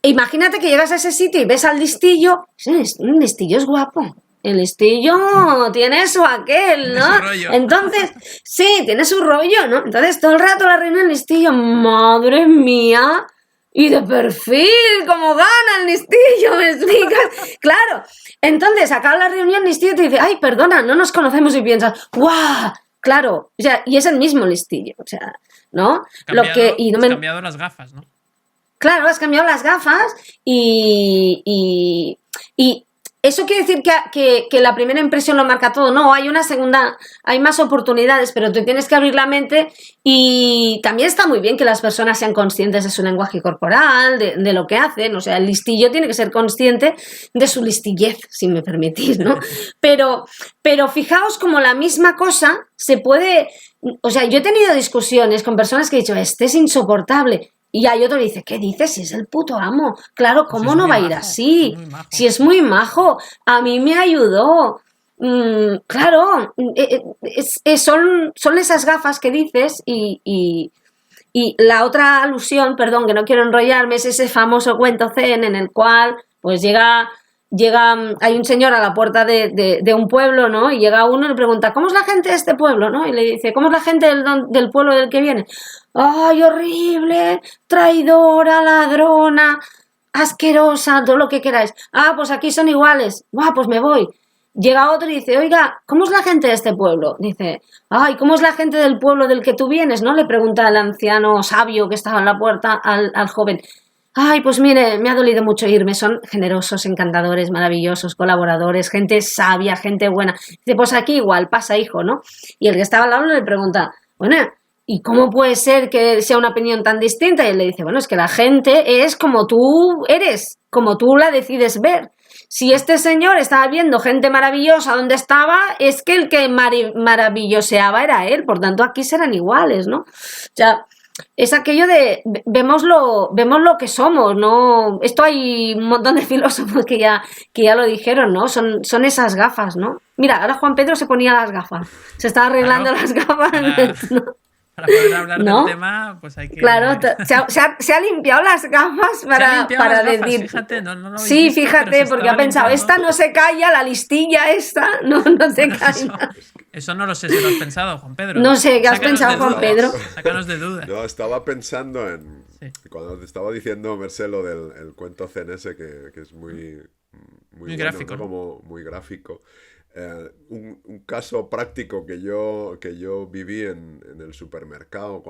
imagínate que llegas a ese sitio y ves al listillo, el listillo es guapo. El listillo tiene su aquel, ¿no? Entonces, sí, tiene su rollo, ¿no? Entonces, todo el rato la reina el listillo, madre mía, y de perfil, como gana el listillo, ¿me explicas? Claro, entonces, acaba la reunión, el listillo te dice, ay, perdona, no nos conocemos, y piensas, ¡guau! Claro, o sea, y es el mismo listillo, o sea, ¿no? Has cambiado las gafas, ¿no? Claro, has cambiado las gafas y eso quiere decir que la primera impresión lo marca todo. No, hay una segunda, hay más oportunidades, pero tú tienes que abrir la mente y también está muy bien que las personas sean conscientes de su lenguaje corporal, de lo que hacen. O sea, el listillo tiene que ser consciente de su listillez, si me permitís, ¿no? Pero fijaos como la misma cosa se puede... O sea, yo he tenido discusiones con personas que he dicho, este es insoportable. Y hay otro que dice, ¿qué dices? Si es el puto amo. Claro, ¿cómo no va a ir así? Si es muy majo. A mí me ayudó. Claro, son esas gafas que dices y la otra alusión, perdón, que no quiero enrollarme, es ese famoso cuento zen en el cual pues llega, hay un señor a la puerta de un pueblo, ¿no? Y llega uno y le pregunta, ¿cómo es la gente de este pueblo? ¿No? Y le dice, ¿cómo es la gente del pueblo del que viene? ¡Ay, horrible! Traidora, ladrona, asquerosa, todo lo que queráis. Ah, pues aquí son iguales. ¡Buah, pues me voy! Llega otro y dice, oiga, ¿cómo es la gente de este pueblo? Dice, ay, ¿cómo es la gente del pueblo del que tú vienes? ¿No? Le pregunta el anciano sabio que estaba en la puerta al joven. Ay, pues mire, me ha dolido mucho irme, son generosos, encantadores, maravillosos, colaboradores, gente sabia, gente buena. Dice, pues aquí igual, pasa, hijo, ¿no? Y el que estaba al lado le pregunta, bueno, ¿y cómo puede ser que sea una opinión tan distinta? Y él le dice, bueno, es que la gente es como tú eres, como tú la decides ver. Si este señor estaba viendo gente maravillosa donde estaba, es que el que maravilloseaba era él, por tanto aquí serán iguales, ¿no? O sea, es aquello de vemos lo que somos, ¿no? Esto hay un montón de filósofos que ya lo dijeron, ¿no? Son esas gafas, ¿no? Mira, ahora Juan Pedro se ponía las gafas, se estaba arreglando las gafas, ¿no? para poder hablar ¿no? del tema, pues hay que... Claro, se ha limpiado las gafas para decir... Fíjate, no lo habéis Sí, visto, fíjate, pero se porque ha estaba pensado, limpiando. esta no se calla, la listilla esta no se Bueno, calla. eso no lo sé si lo has pensado, Juan Pedro. No sé, ¿qué has Sácanos pensado, de Juan dudas, Pedro? Sácanos de dudas. No, estaba pensando en... Sí. Cuando te estaba diciendo, Mercé, lo del el cuento CNS, que es muy Muy bueno, gráfico, ¿no? ¿no? Como muy gráfico. Un caso práctico que yo viví en el supermercado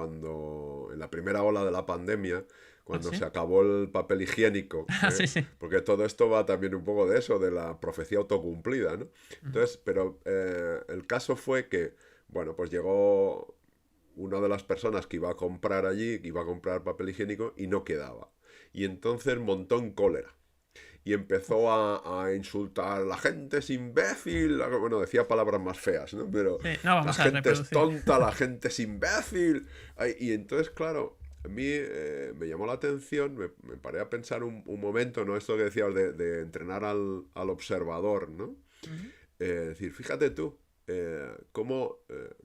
en la primera ola de la pandemia, cuando ¿sí? se acabó el papel higiénico, Sí, sí. porque todo esto va también un poco de eso, de la profecía autocumplida, ¿no? Entonces, pero el caso fue que, bueno, pues llegó una de las personas que iba a comprar allí, que iba a comprar papel higiénico y no quedaba. Y entonces montó en cólera y empezó a insultar, la gente es imbécil, bueno, decía palabras más feas, ¿no? Pero Sí, no la vamos a gente es reproducir. tonta, la gente es imbécil. Y entonces, claro, a mí me llamó la atención, me paré a pensar un momento, ¿no? Esto que decías de entrenar al observador, ¿no? Es decir, fíjate tú, cómo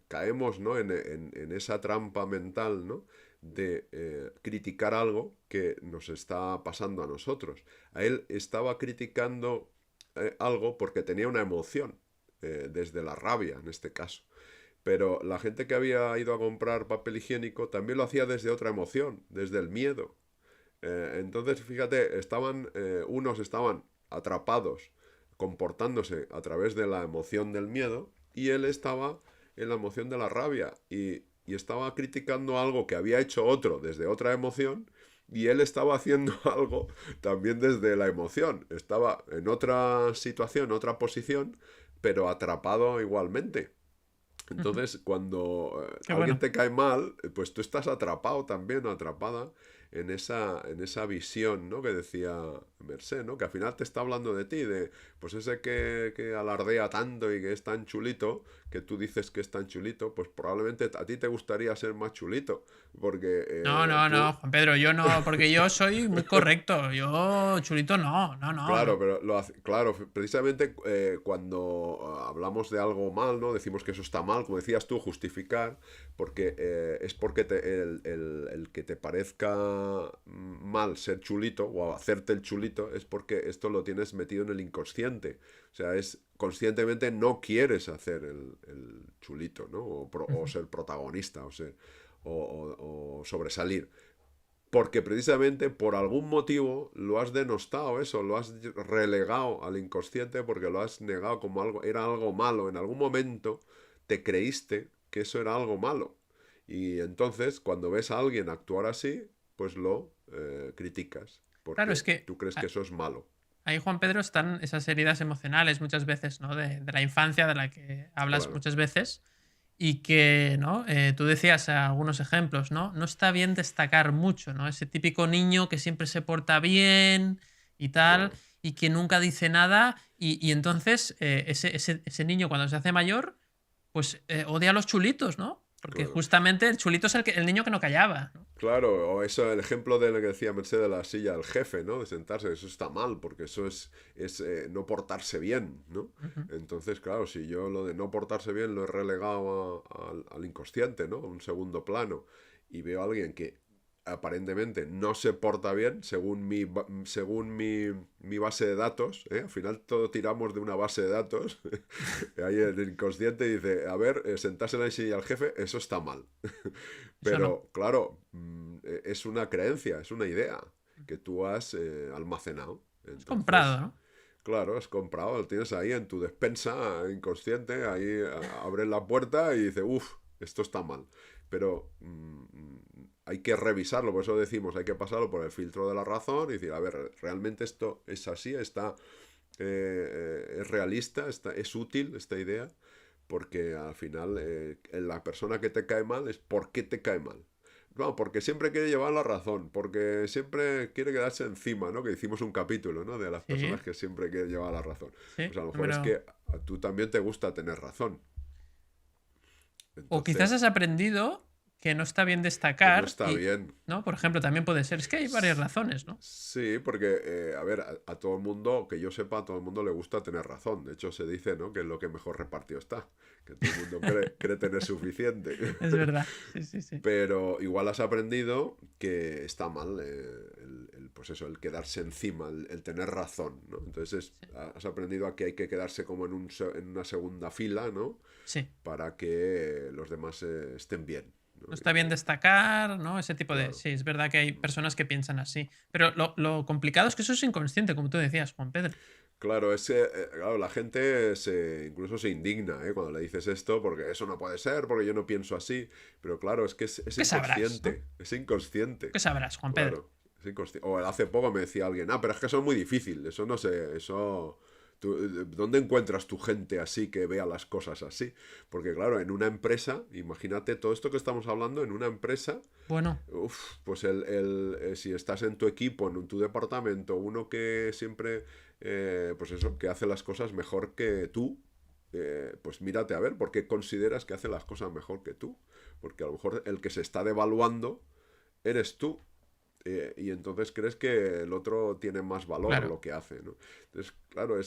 caemos, ¿no? en esa trampa mental, ¿no? De criticar algo que nos está pasando a nosotros. A él estaba criticando algo porque tenía una emoción, desde la rabia en este caso. Pero la gente que había ido a comprar papel higiénico también lo hacía desde otra emoción, desde el miedo. Entonces, fíjate, unos estaban atrapados, comportándose a través de la emoción del miedo, y él estaba en la emoción de la rabia, y estaba criticando algo que había hecho otro desde otra emoción, y él estaba haciendo algo también desde la emoción. Estaba en otra situación, otra posición, pero atrapado igualmente. Entonces, cuando Qué alguien bueno. te cae mal, pues tú estás atrapado también, o atrapada en esa visión, ¿no? Que decía Mercé, ¿no? Que al final te está hablando de ti, de pues ese que alardea tanto y que es tan chulito, que tú dices que es tan chulito, pues probablemente a ti te gustaría ser más chulito, porque No, tú... Juan Pedro, yo no, porque yo soy muy correcto. Yo, chulito, Claro, no. pero claro, precisamente cuando hablamos de algo mal, ¿no? Decimos que eso está mal, como decías tú, justificar, porque es porque el que te parezca mal ser chulito o hacerte el chulito es porque esto lo tienes metido en el inconsciente. O sea, conscientemente no quieres hacer el chulito, ¿no? O ser protagonista, o sobresalir. Porque precisamente por algún motivo lo has denostado eso, lo has relegado al inconsciente porque lo has negado como era algo malo. En algún momento te creíste que eso era algo malo. Y entonces cuando ves a alguien actuar así, pues lo criticas. Claro, Porque es que tú crees que eso es malo. ahí, Juan Pedro, están esas heridas emocionales muchas veces, ¿no? De la infancia, de la que hablas Claro, muchas veces. Y que, ¿no? Tú decías algunos ejemplos, ¿no? No está bien destacar mucho, ¿no? Ese típico niño que siempre se porta bien y tal, claro, y que nunca dice nada, y entonces ese niño cuando se hace mayor, pues odia a los chulitos, ¿no? Porque claro. justamente el chulito es el niño que no callaba, ¿no? Claro, o eso, el ejemplo de lo que decía Mercedes de la silla del jefe, ¿no? De sentarse, eso está mal, porque eso es no portarse bien, ¿no? Ujú. Entonces, claro, si yo lo de no portarse bien lo he relegado al inconsciente, ¿no? A un segundo plano, y veo a alguien que aparentemente no se porta bien, según mi base de datos, ¿eh? Al final todo tiramos de una base de datos, ahí el inconsciente dice, a ver, sentarse en la silla del jefe, eso está mal. Eso no. Pero, claro, es una creencia, es una idea que tú has almacenado. Es comprado, Entonces, ¿no? claro, has comprado, lo tienes ahí en tu despensa inconsciente, ahí abres la puerta y dices, uff, esto está mal. Pero hay que revisarlo, por eso decimos, hay que pasarlo por el filtro de la razón y decir, a ver, ¿realmente esto es así? ¿Es realista? ¿Es útil esta idea? Porque al final la persona que te cae mal es por qué te cae mal. No, porque siempre quiere llevar la razón, porque siempre quiere quedarse encima, ¿no? Que hicimos un capítulo, ¿no? De las Sí, personas que siempre quieren llevar la razón. sí. Pues a lo mejor es Pero... que a tú también te gusta tener razón. O quizás Entonces, has aprendido que no está bien Que no destacar está y, bien. ¿no? Por ejemplo, también puede ser. Es que hay varias razones, ¿no? Sí, porque, a ver, a todo el mundo, que yo sepa, a todo el mundo le gusta tener razón. De hecho, se dice, ¿no? Que es lo que mejor repartido está. Que todo el mundo cree tener suficiente. Es verdad. Sí, sí, sí. Pero igual has aprendido que está mal pues eso, el quedarse encima, el tener razón, ¿no? Entonces Sí. has aprendido a que hay que quedarse como en una segunda fila, ¿no? Sí. Para que los demás estén bien, ¿no? No está bien destacar, ¿no? Ese tipo de... Claro. Sí, es verdad que hay personas que piensan así. Pero lo complicado es que eso es inconsciente, como tú decías, Juan Pedro. Claro, claro, la gente incluso se indigna, cuando le dices esto, porque eso no puede ser, porque yo no pienso así. Pero claro, es que es ¿Qué sabrás, no? inconsciente, es inconsciente. ¿Qué sabrás, Juan Pedro? Claro, es inconsciente. O hace poco me decía alguien, pero es que eso es muy difícil, eso no sé, eso... ¿Dónde encuentras tu gente así que vea las cosas así? Porque claro, en una empresa, imagínate todo esto que estamos hablando, en una empresa, Bueno, pues si estás en tu equipo, en tu departamento, uno que siempre, pues eso, que hace las cosas mejor que tú, pues mírate a ver por qué consideras que hace las cosas mejor que tú. Porque a lo mejor el que se está devaluando eres tú. Y entonces crees que el otro tiene más valor claro. lo que hace, ¿no? Entonces, claro,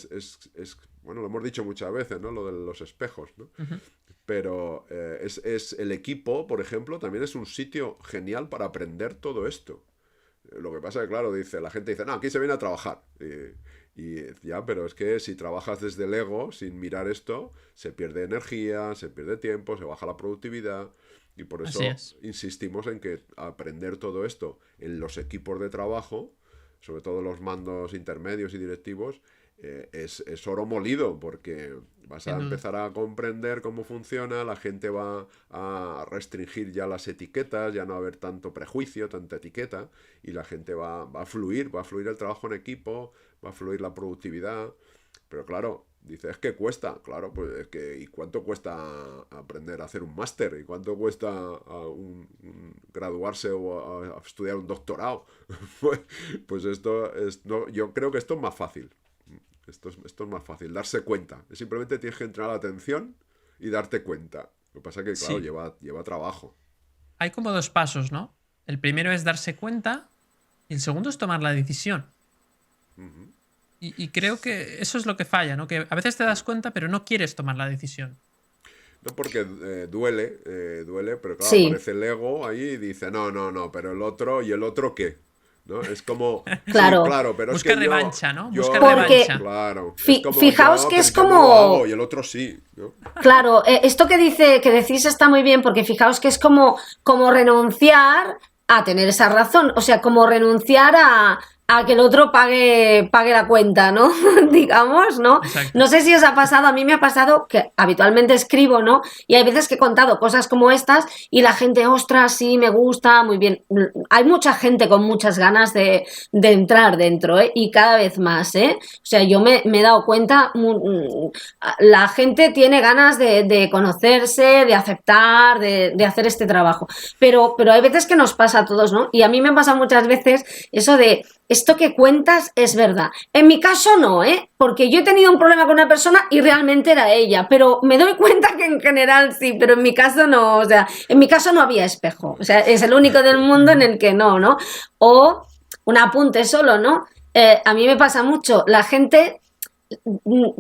bueno, lo hemos dicho muchas veces, ¿no? Lo de los espejos, ¿no? Ujú. Pero es el equipo, por ejemplo, también es un sitio genial para aprender todo esto. Lo que pasa es que, claro, la gente dice, no, aquí se viene a trabajar. Y ya, pero es que si trabajas desde el ego, sin mirar esto, se pierde energía, se pierde tiempo, se baja la productividad. Y por Así eso es. insistimos en que aprender todo esto en los equipos de trabajo, sobre todo los mandos intermedios y directivos, es oro molido, porque vas a Sin duda. empezar a comprender cómo funciona, la gente va a restringir ya las etiquetas, ya no va a haber tanto prejuicio, tanta etiqueta, y la gente va a fluir el trabajo en equipo, va a fluir la productividad. Pero claro, dice, es que cuesta. Claro, pues es que, ¿y cuánto cuesta aprender a hacer un máster? ¿Y cuánto cuesta graduarse o a estudiar un doctorado? Pues esto es, no, yo creo que esto es más fácil. Esto es más fácil, darse cuenta. Simplemente tienes que entrenar la atención y darte cuenta. Lo que pasa es que, claro, Sí. lleva trabajo. Hay como dos pasos, ¿no? El primero es darse cuenta y el segundo es tomar la decisión. Ujú. Y creo que eso es lo que falla, ¿no? Que a veces te das cuenta, pero no quieres tomar la decisión. No porque duele, pero claro, Sí, aparece el ego ahí y dice, no, pero el otro, ¿y el otro qué? ¿No? Es como, sí, claro. claro, pero es Busca que revancha, ¿no? Busca Porque revancha. claro, es como fijaos yo, que pero es yo no lo hago como, y el otro sí, ¿no? claro, esto que decís está muy bien, porque fijaos que es como renunciar a tener esa razón, o sea, como renunciar a que el otro pague la cuenta, ¿no? Digamos, ¿no? Exacto. No sé si os ha pasado, a mí me ha pasado que habitualmente escribo, ¿no? Y hay veces que he contado cosas como estas y la gente, ostras, sí, me gusta, muy bien. Hay mucha gente con muchas ganas de entrar dentro, ¿eh? Y cada vez más, ¿eh? O sea, yo me he dado cuenta, la gente tiene ganas de conocerse, de aceptar, de hacer este trabajo. Pero hay veces que nos pasa a todos, ¿no? Y a mí me pasa muchas veces eso de, esto que cuentas es verdad. En mi caso no, ¿eh? Porque yo he tenido un problema con una persona y realmente era ella, pero me doy cuenta que en general sí, pero en mi caso no, o sea, en mi caso no había espejo, o sea, es el único del mundo en el que no, ¿no? O un apunte solo, ¿no? A mí me pasa mucho, la gente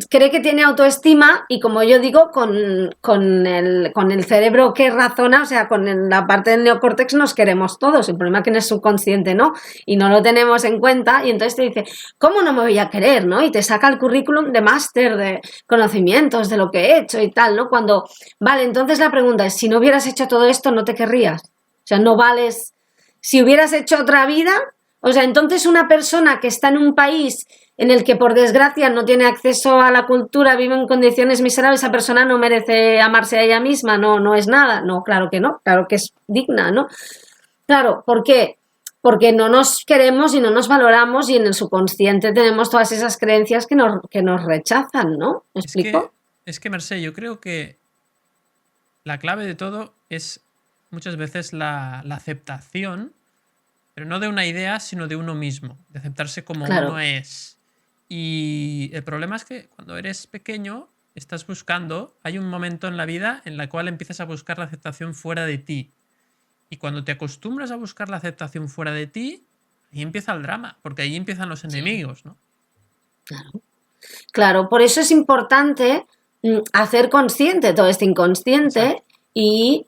cree que tiene autoestima y como yo digo, con el cerebro que razona, o sea, con la parte del neocórtex nos queremos todos, el problema es que en el subconsciente no, y no lo tenemos en cuenta y entonces te dice, ¿cómo no me voy a querer? ¿No? Y te saca el currículum de máster, de conocimientos, de lo que he hecho y tal, ¿no? Cuando, vale, entonces la pregunta es, si no hubieras hecho todo esto, ¿no te querrías? O sea, no vales, si hubieras hecho otra vida, o sea, entonces una persona que está en un país en el que por desgracia no tiene acceso a la cultura, vive en condiciones miserables, esa persona no merece amarse a ella misma, no es nada. No, claro que no, claro que es digna, ¿no? Claro, ¿por qué? Porque no nos queremos y no nos valoramos y en el subconsciente tenemos todas esas creencias que nos rechazan, ¿no? ¿Me explico? Es que, Mercé, yo creo que la clave de todo es muchas veces la aceptación, pero no de una idea, sino de uno mismo, de aceptarse como Claro, uno es. Y el problema es que cuando eres pequeño estás buscando, hay un momento en la vida en la cual empiezas a buscar la aceptación fuera de ti. Y cuando te acostumbras a buscar la aceptación fuera de ti, ahí empieza el drama, porque ahí empiezan los Sí, enemigos, ¿no? claro. Claro, por eso es importante hacer consciente todo este inconsciente Exacto. y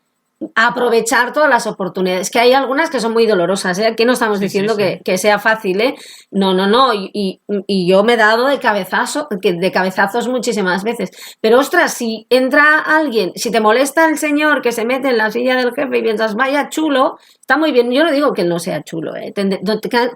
aprovechar todas las oportunidades, que hay algunas que son muy dolorosas, ¿eh? Aquí no estamos Sí, sí, diciendo sí. que sea fácil, ¿eh? No, no, no, y yo me he dado de cabezazos muchísimas veces, pero ostras, si entra alguien, si te molesta el señor que se mete en la silla del jefe y piensas, vaya chulo, está muy bien, yo no digo que él no sea chulo,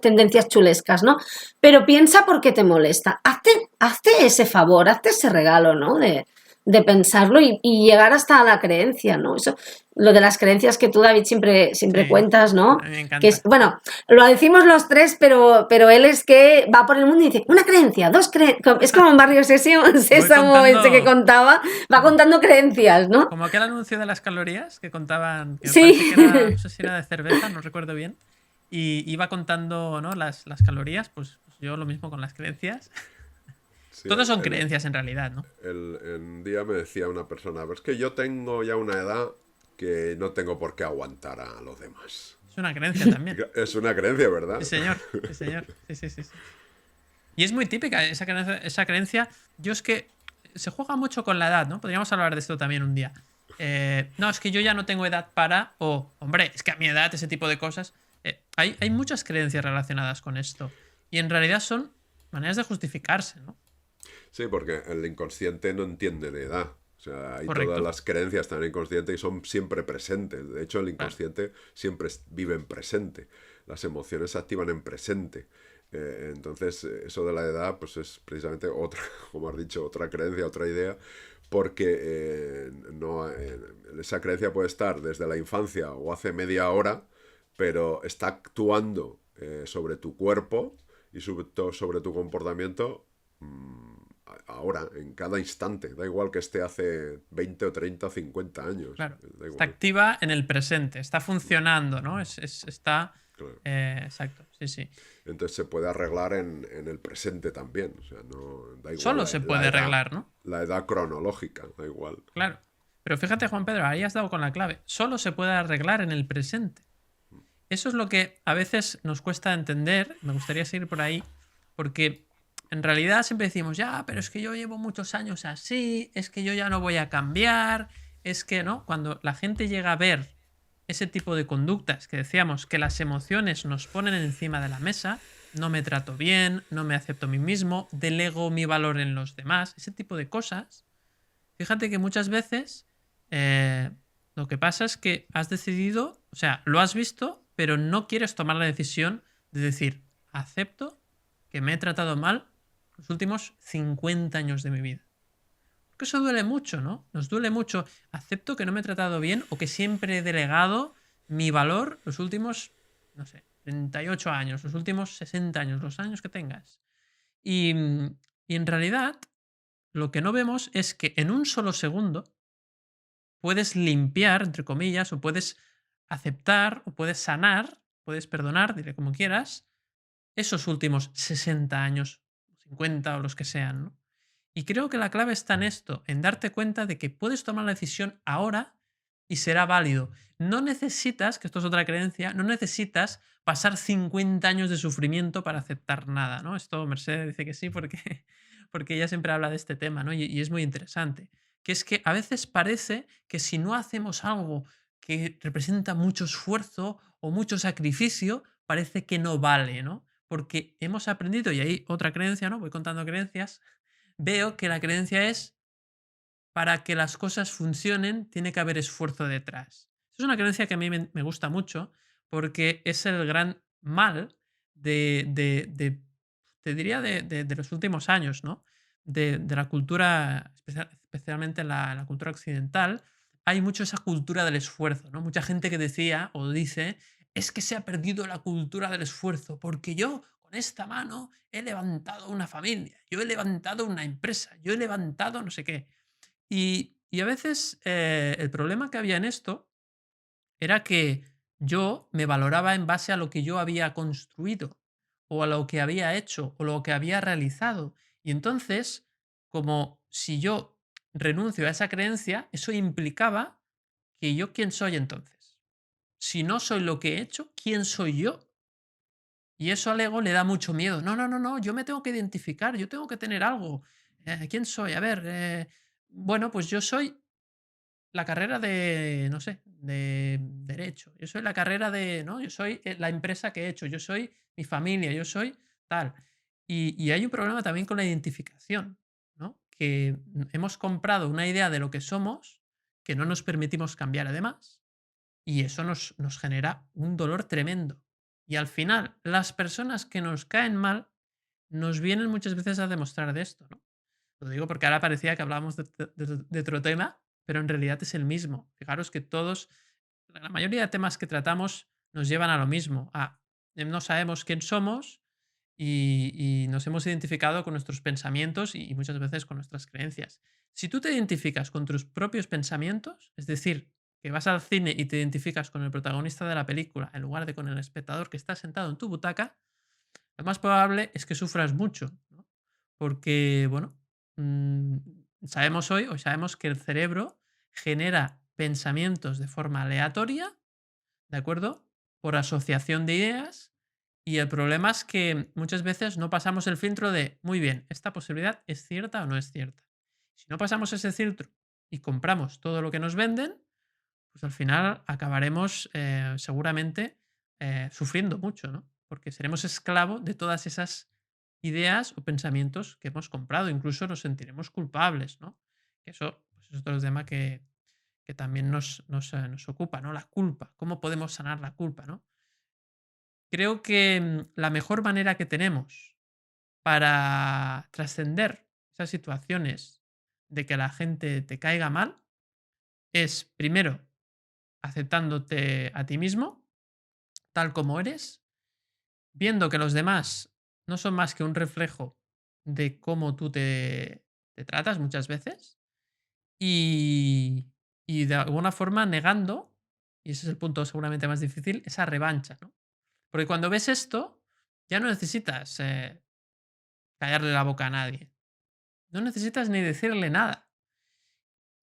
tendencias chulescas, ¿no? Pero piensa por qué te molesta, hazte ese favor, hazte ese regalo, ¿no? De pensarlo y llegar hasta la creencia, ¿no? Eso, lo de las creencias que tú, David, siempre Sí, cuentas, ¿no? a mí me Que es, encanta. bueno, lo decimos los tres, pero él es que va por el mundo y dice, una creencia, dos creencias, es como en Barrio Voy Sésamo ese que contando contaba, va como, contando creencias, ¿no? como aquel anuncio de las calorías que contaban, que me parece que Sí, era, no sé si era de cerveza, no recuerdo bien, y iba contando, ¿no? las calorías, pues yo lo mismo con las creencias. Sí, Todos son creencias en realidad, ¿no? un día me decía una persona, pero es que yo tengo ya una edad que no tengo por qué aguantar a los demás. Es una creencia también. Es una creencia, Sí, ¿verdad? señor. Sí, señor. Sí, sí, sí, sí. Y es muy típica esa creencia. Yo es que se juega mucho con la edad, ¿no? Podríamos hablar de esto también un día. No, es que yo ya no tengo edad para... O, hombre, es que a mi edad ese tipo de cosas... hay muchas creencias relacionadas con esto. Y en realidad son maneras de justificarse, ¿no? Sí, porque el inconsciente no entiende de edad. O sea, hay todas Correcto. las creencias están en el inconsciente y son siempre presentes. De hecho, el Claro. inconsciente siempre vive en presente. Las emociones se activan en presente. Entonces, eso de la edad, pues es precisamente otra, como has dicho, otra creencia, otra idea, porque no, esa creencia puede estar desde la infancia o hace media hora, pero está actuando sobre tu cuerpo y sobre tu comportamiento ahora, en cada instante. Da igual que esté hace 20 o 30 o 50 años. Claro. Da Está igual. activa en el presente. Está funcionando, ¿no? Está... Claro. exacto. Sí, sí. Entonces se puede arreglar en el presente también. O sea, no da igual Solo se puede arreglar, ¿no? la edad cronológica, da igual. Claro. Pero fíjate, Juan Pedro, ahí has dado con la clave. Solo se puede arreglar en el presente. Eso es lo que a veces nos cuesta entender. Me gustaría seguir por ahí. Porque en realidad siempre decimos, ya, pero es que yo llevo muchos años así, es que yo ya no voy a cambiar, es que, ¿no? Cuando la gente llega a ver ese tipo de conductas que decíamos que las emociones nos ponen encima de la mesa, no me trato bien, no me acepto a mí mismo, delego mi valor en los demás, ese tipo de cosas, fíjate que muchas veces lo que pasa es que has decidido, o sea, lo has visto, pero no quieres tomar la decisión de decir, acepto que me he tratado mal los últimos 50 años de mi vida. Porque eso duele mucho, ¿no? Nos duele mucho. Acepto que no me he tratado bien o que siempre he delegado mi valor los últimos, no sé, 38 años, los últimos 60 años, los años que tengas. Y, y en realidad, lo que no vemos es que en un solo segundo puedes limpiar, entre comillas, o puedes aceptar, o puedes sanar, puedes perdonar, diré como quieras, esos últimos 60 años, 50 o los que sean, ¿no? Y creo que la clave está en esto, en darte cuenta de que puedes tomar la decisión ahora y será válido. No necesitas, que esto es otra creencia, no necesitas pasar 50 años de sufrimiento para aceptar nada, ¿no? Esto Mercedes dice que sí porque, porque ella siempre habla de este tema, ¿no? Y es muy interesante. Que es que a veces parece que si no hacemos algo que representa mucho esfuerzo o mucho sacrificio, parece que no vale, ¿no? Porque hemos aprendido, y hay otra creencia, ¿no? Voy contando creencias, veo que la creencia es para que las cosas funcionen tiene que haber esfuerzo detrás. Es una creencia que a mí me gusta mucho porque es el gran mal te diría, de los últimos años, ¿no? De la cultura, especialmente en la cultura occidental, hay mucho esa cultura del esfuerzo, ¿no? Mucha gente que decía o dice, es que se ha perdido la cultura del esfuerzo, porque yo con esta mano he levantado una familia, yo he levantado una empresa, yo he levantado no sé qué. Y a veces el problema que había en esto era que yo me valoraba en base a lo que yo había construido, o a lo que había hecho, o lo que había realizado. Y entonces, como si yo renuncio a esa creencia, eso implicaba que yo quién soy entonces. Si no soy lo que he hecho, ¿quién soy yo? Y eso al ego le da mucho miedo. No, no, no, no, yo me tengo que identificar, yo tengo que tener algo. ¿Quién soy? A ver, bueno, pues yo soy la carrera de, no sé, de derecho. Yo soy la carrera de, ¿no? Yo soy la empresa que he hecho, yo soy mi familia, yo soy tal. Y hay un problema también con la identificación, ¿no? Que hemos comprado una idea de lo que somos que no nos permitimos cambiar además y eso nos genera un dolor tremendo. Y al final, las personas que nos caen mal nos vienen muchas veces a demostrar de esto, ¿no? Lo digo porque ahora parecía que hablábamos de otro tema, pero en realidad es el mismo. Fijaros que todos, la mayoría de temas que tratamos nos llevan a lo mismo, a no sabemos quién somos y nos hemos identificado con nuestros pensamientos y muchas veces con nuestras creencias. Si tú te identificas con tus propios pensamientos, es decir, que vas al cine y te identificas con el protagonista de la película en lugar de con el espectador que está sentado en tu butaca, lo más probable es que sufras mucho, ¿no? Porque, bueno, mm, sabemos hoy sabemos que el cerebro genera pensamientos de forma aleatoria, ¿de acuerdo? Por asociación de ideas. Y el problema es que muchas veces no pasamos el filtro de, muy bien, ¿esta posibilidad es cierta o no es cierta? Si no pasamos ese filtro y compramos todo lo que nos venden, pues al final acabaremos seguramente sufriendo mucho, ¿no? Porque seremos esclavos de todas esas ideas o pensamientos que hemos comprado. Incluso nos sentiremos culpables, ¿no? Que eso pues, es otro tema que también nos ocupa, ¿no? La culpa. ¿Cómo podemos sanar la culpa, ¿no? Creo que la mejor manera que tenemos para trascender esas situaciones de que la gente te caiga mal es, primero, aceptándote a ti mismo, tal como eres, viendo que los demás no son más que un reflejo de cómo tú te tratas muchas veces y, y de alguna forma negando, y ese es el punto seguramente más difícil, esa revancha, ¿no? Porque cuando ves esto, ya no necesitas callarle la boca a nadie. No necesitas ni decirle nada.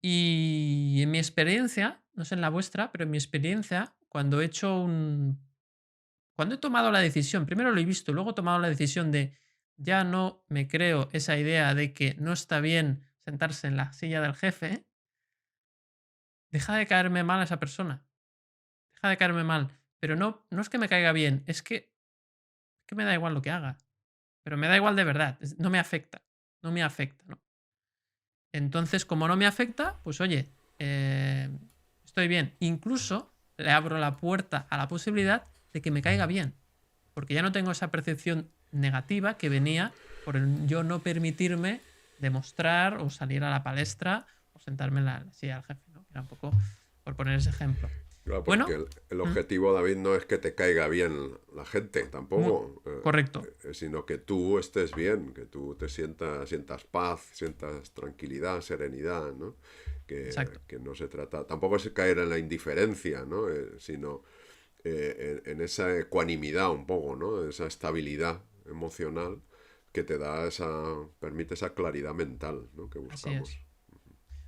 Y en mi experiencia, no sé en la vuestra, pero en mi experiencia, cuando he tomado la decisión, primero lo he visto, luego he tomado la decisión de ya no me creo esa idea de que no está bien sentarse en la silla del jefe, deja de caerme mal a esa persona. Deja de caerme mal. Pero no es que me caiga bien, es que me da igual lo que haga. Pero me da igual de verdad. No me afecta. No me afecta, ¿no? Entonces, como no me afecta, pues oye, estoy bien. Incluso le abro la puerta a la posibilidad de que me caiga bien. Porque ya no tengo esa percepción negativa que venía por el yo no permitirme demostrar o salir a la palestra o sentarme en la silla del jefe, ¿no? Era un poco por poner ese ejemplo. Claro, porque Bueno, el mm, objetivo, David, no es que te caiga bien la gente, mu- tampoco, correcto. sino que tú estés bien, que tú te sientas paz, sientas tranquilidad, serenidad, ¿no? Exacto. Que no se trata, tampoco es caer en la indiferencia, ¿no? Sino en esa ecuanimidad un poco, ¿no? Esa estabilidad emocional que te da permite esa claridad mental, ¿no? Que Así es. buscamos.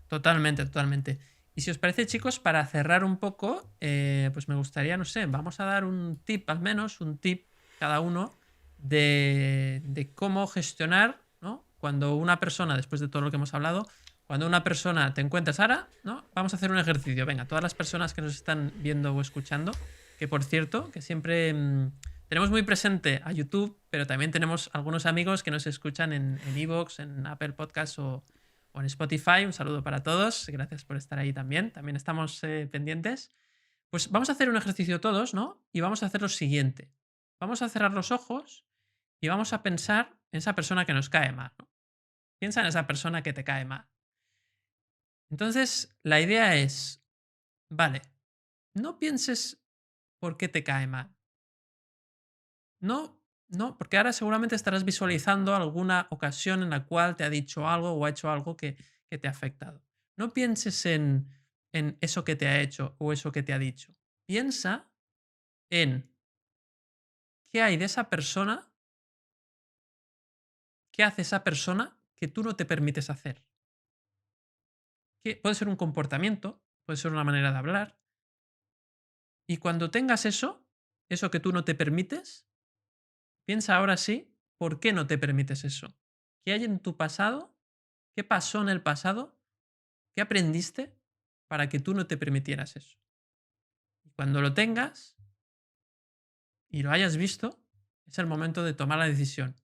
Totalmente, totalmente. Y si os parece, chicos, para cerrar un poco, pues me gustaría, no sé, vamos a dar un tip, al menos un tip cada uno, de cómo gestionar, ¿no? Cuando una persona, después de todo lo que hemos hablado, cuando una persona te encuentras ahora, ¿no? Vamos a hacer un ejercicio. Venga, todas las personas que nos están viendo o escuchando, que por cierto, que siempre tenemos muy presente a YouTube, pero también tenemos algunos amigos que nos escuchan en Evox, en Apple Podcasts o en Spotify. Un saludo para todos. Gracias por estar ahí también. También estamos pendientes. Pues vamos a hacer un ejercicio todos, ¿no? Y vamos a hacer lo siguiente. Vamos a cerrar los ojos y vamos a pensar en esa persona que nos cae mal, ¿no? Piensa en esa persona que te cae mal. Entonces, la idea es, vale, no pienses por qué te cae mal. No, no, porque ahora seguramente estarás visualizando alguna ocasión en la cual te ha dicho algo o ha hecho algo que te ha afectado. No pienses en eso que te ha hecho o eso que te ha dicho. Piensa en qué hay de esa persona, qué hace esa persona que tú no te permites hacer. Que puede ser un comportamiento, puede ser una manera de hablar, Y cuando tengas eso que tú no te permites, piensa ahora sí, ¿por qué no te permites eso? ¿Qué hay en tu pasado? ¿Qué pasó en el pasado? ¿Qué aprendiste para que tú no te permitieras eso? Y cuando lo tengas y lo hayas visto, es el momento de tomar la decisión.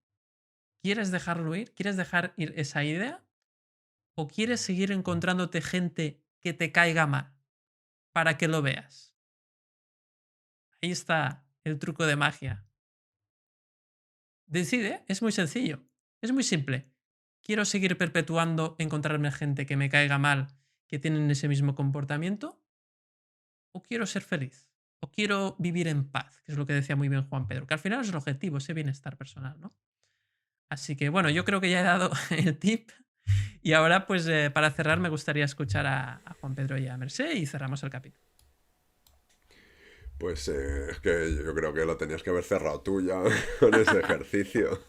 ¿Quieres dejarlo ir? ¿Quieres dejar ir esa idea? ¿O quieres seguir encontrándote gente que te caiga mal para que lo veas? Ahí está el truco de magia. Decide, es muy sencillo, es muy simple. ¿Quiero seguir perpetuando encontrarme gente que me caiga mal, que tienen ese mismo comportamiento? ¿O quiero ser feliz? ¿O quiero vivir en paz? Que es lo que decía muy bien Juan Pedro, que al final es el objetivo, ese bienestar personal, ¿no? Así que bueno, yo creo que ya he dado el tip. Y ahora, pues para cerrar, me gustaría escuchar a Juan Pedro y a Mercé y cerramos el capítulo. Pues es que yo creo que lo tenías que haber cerrado tú ya con ese ejercicio.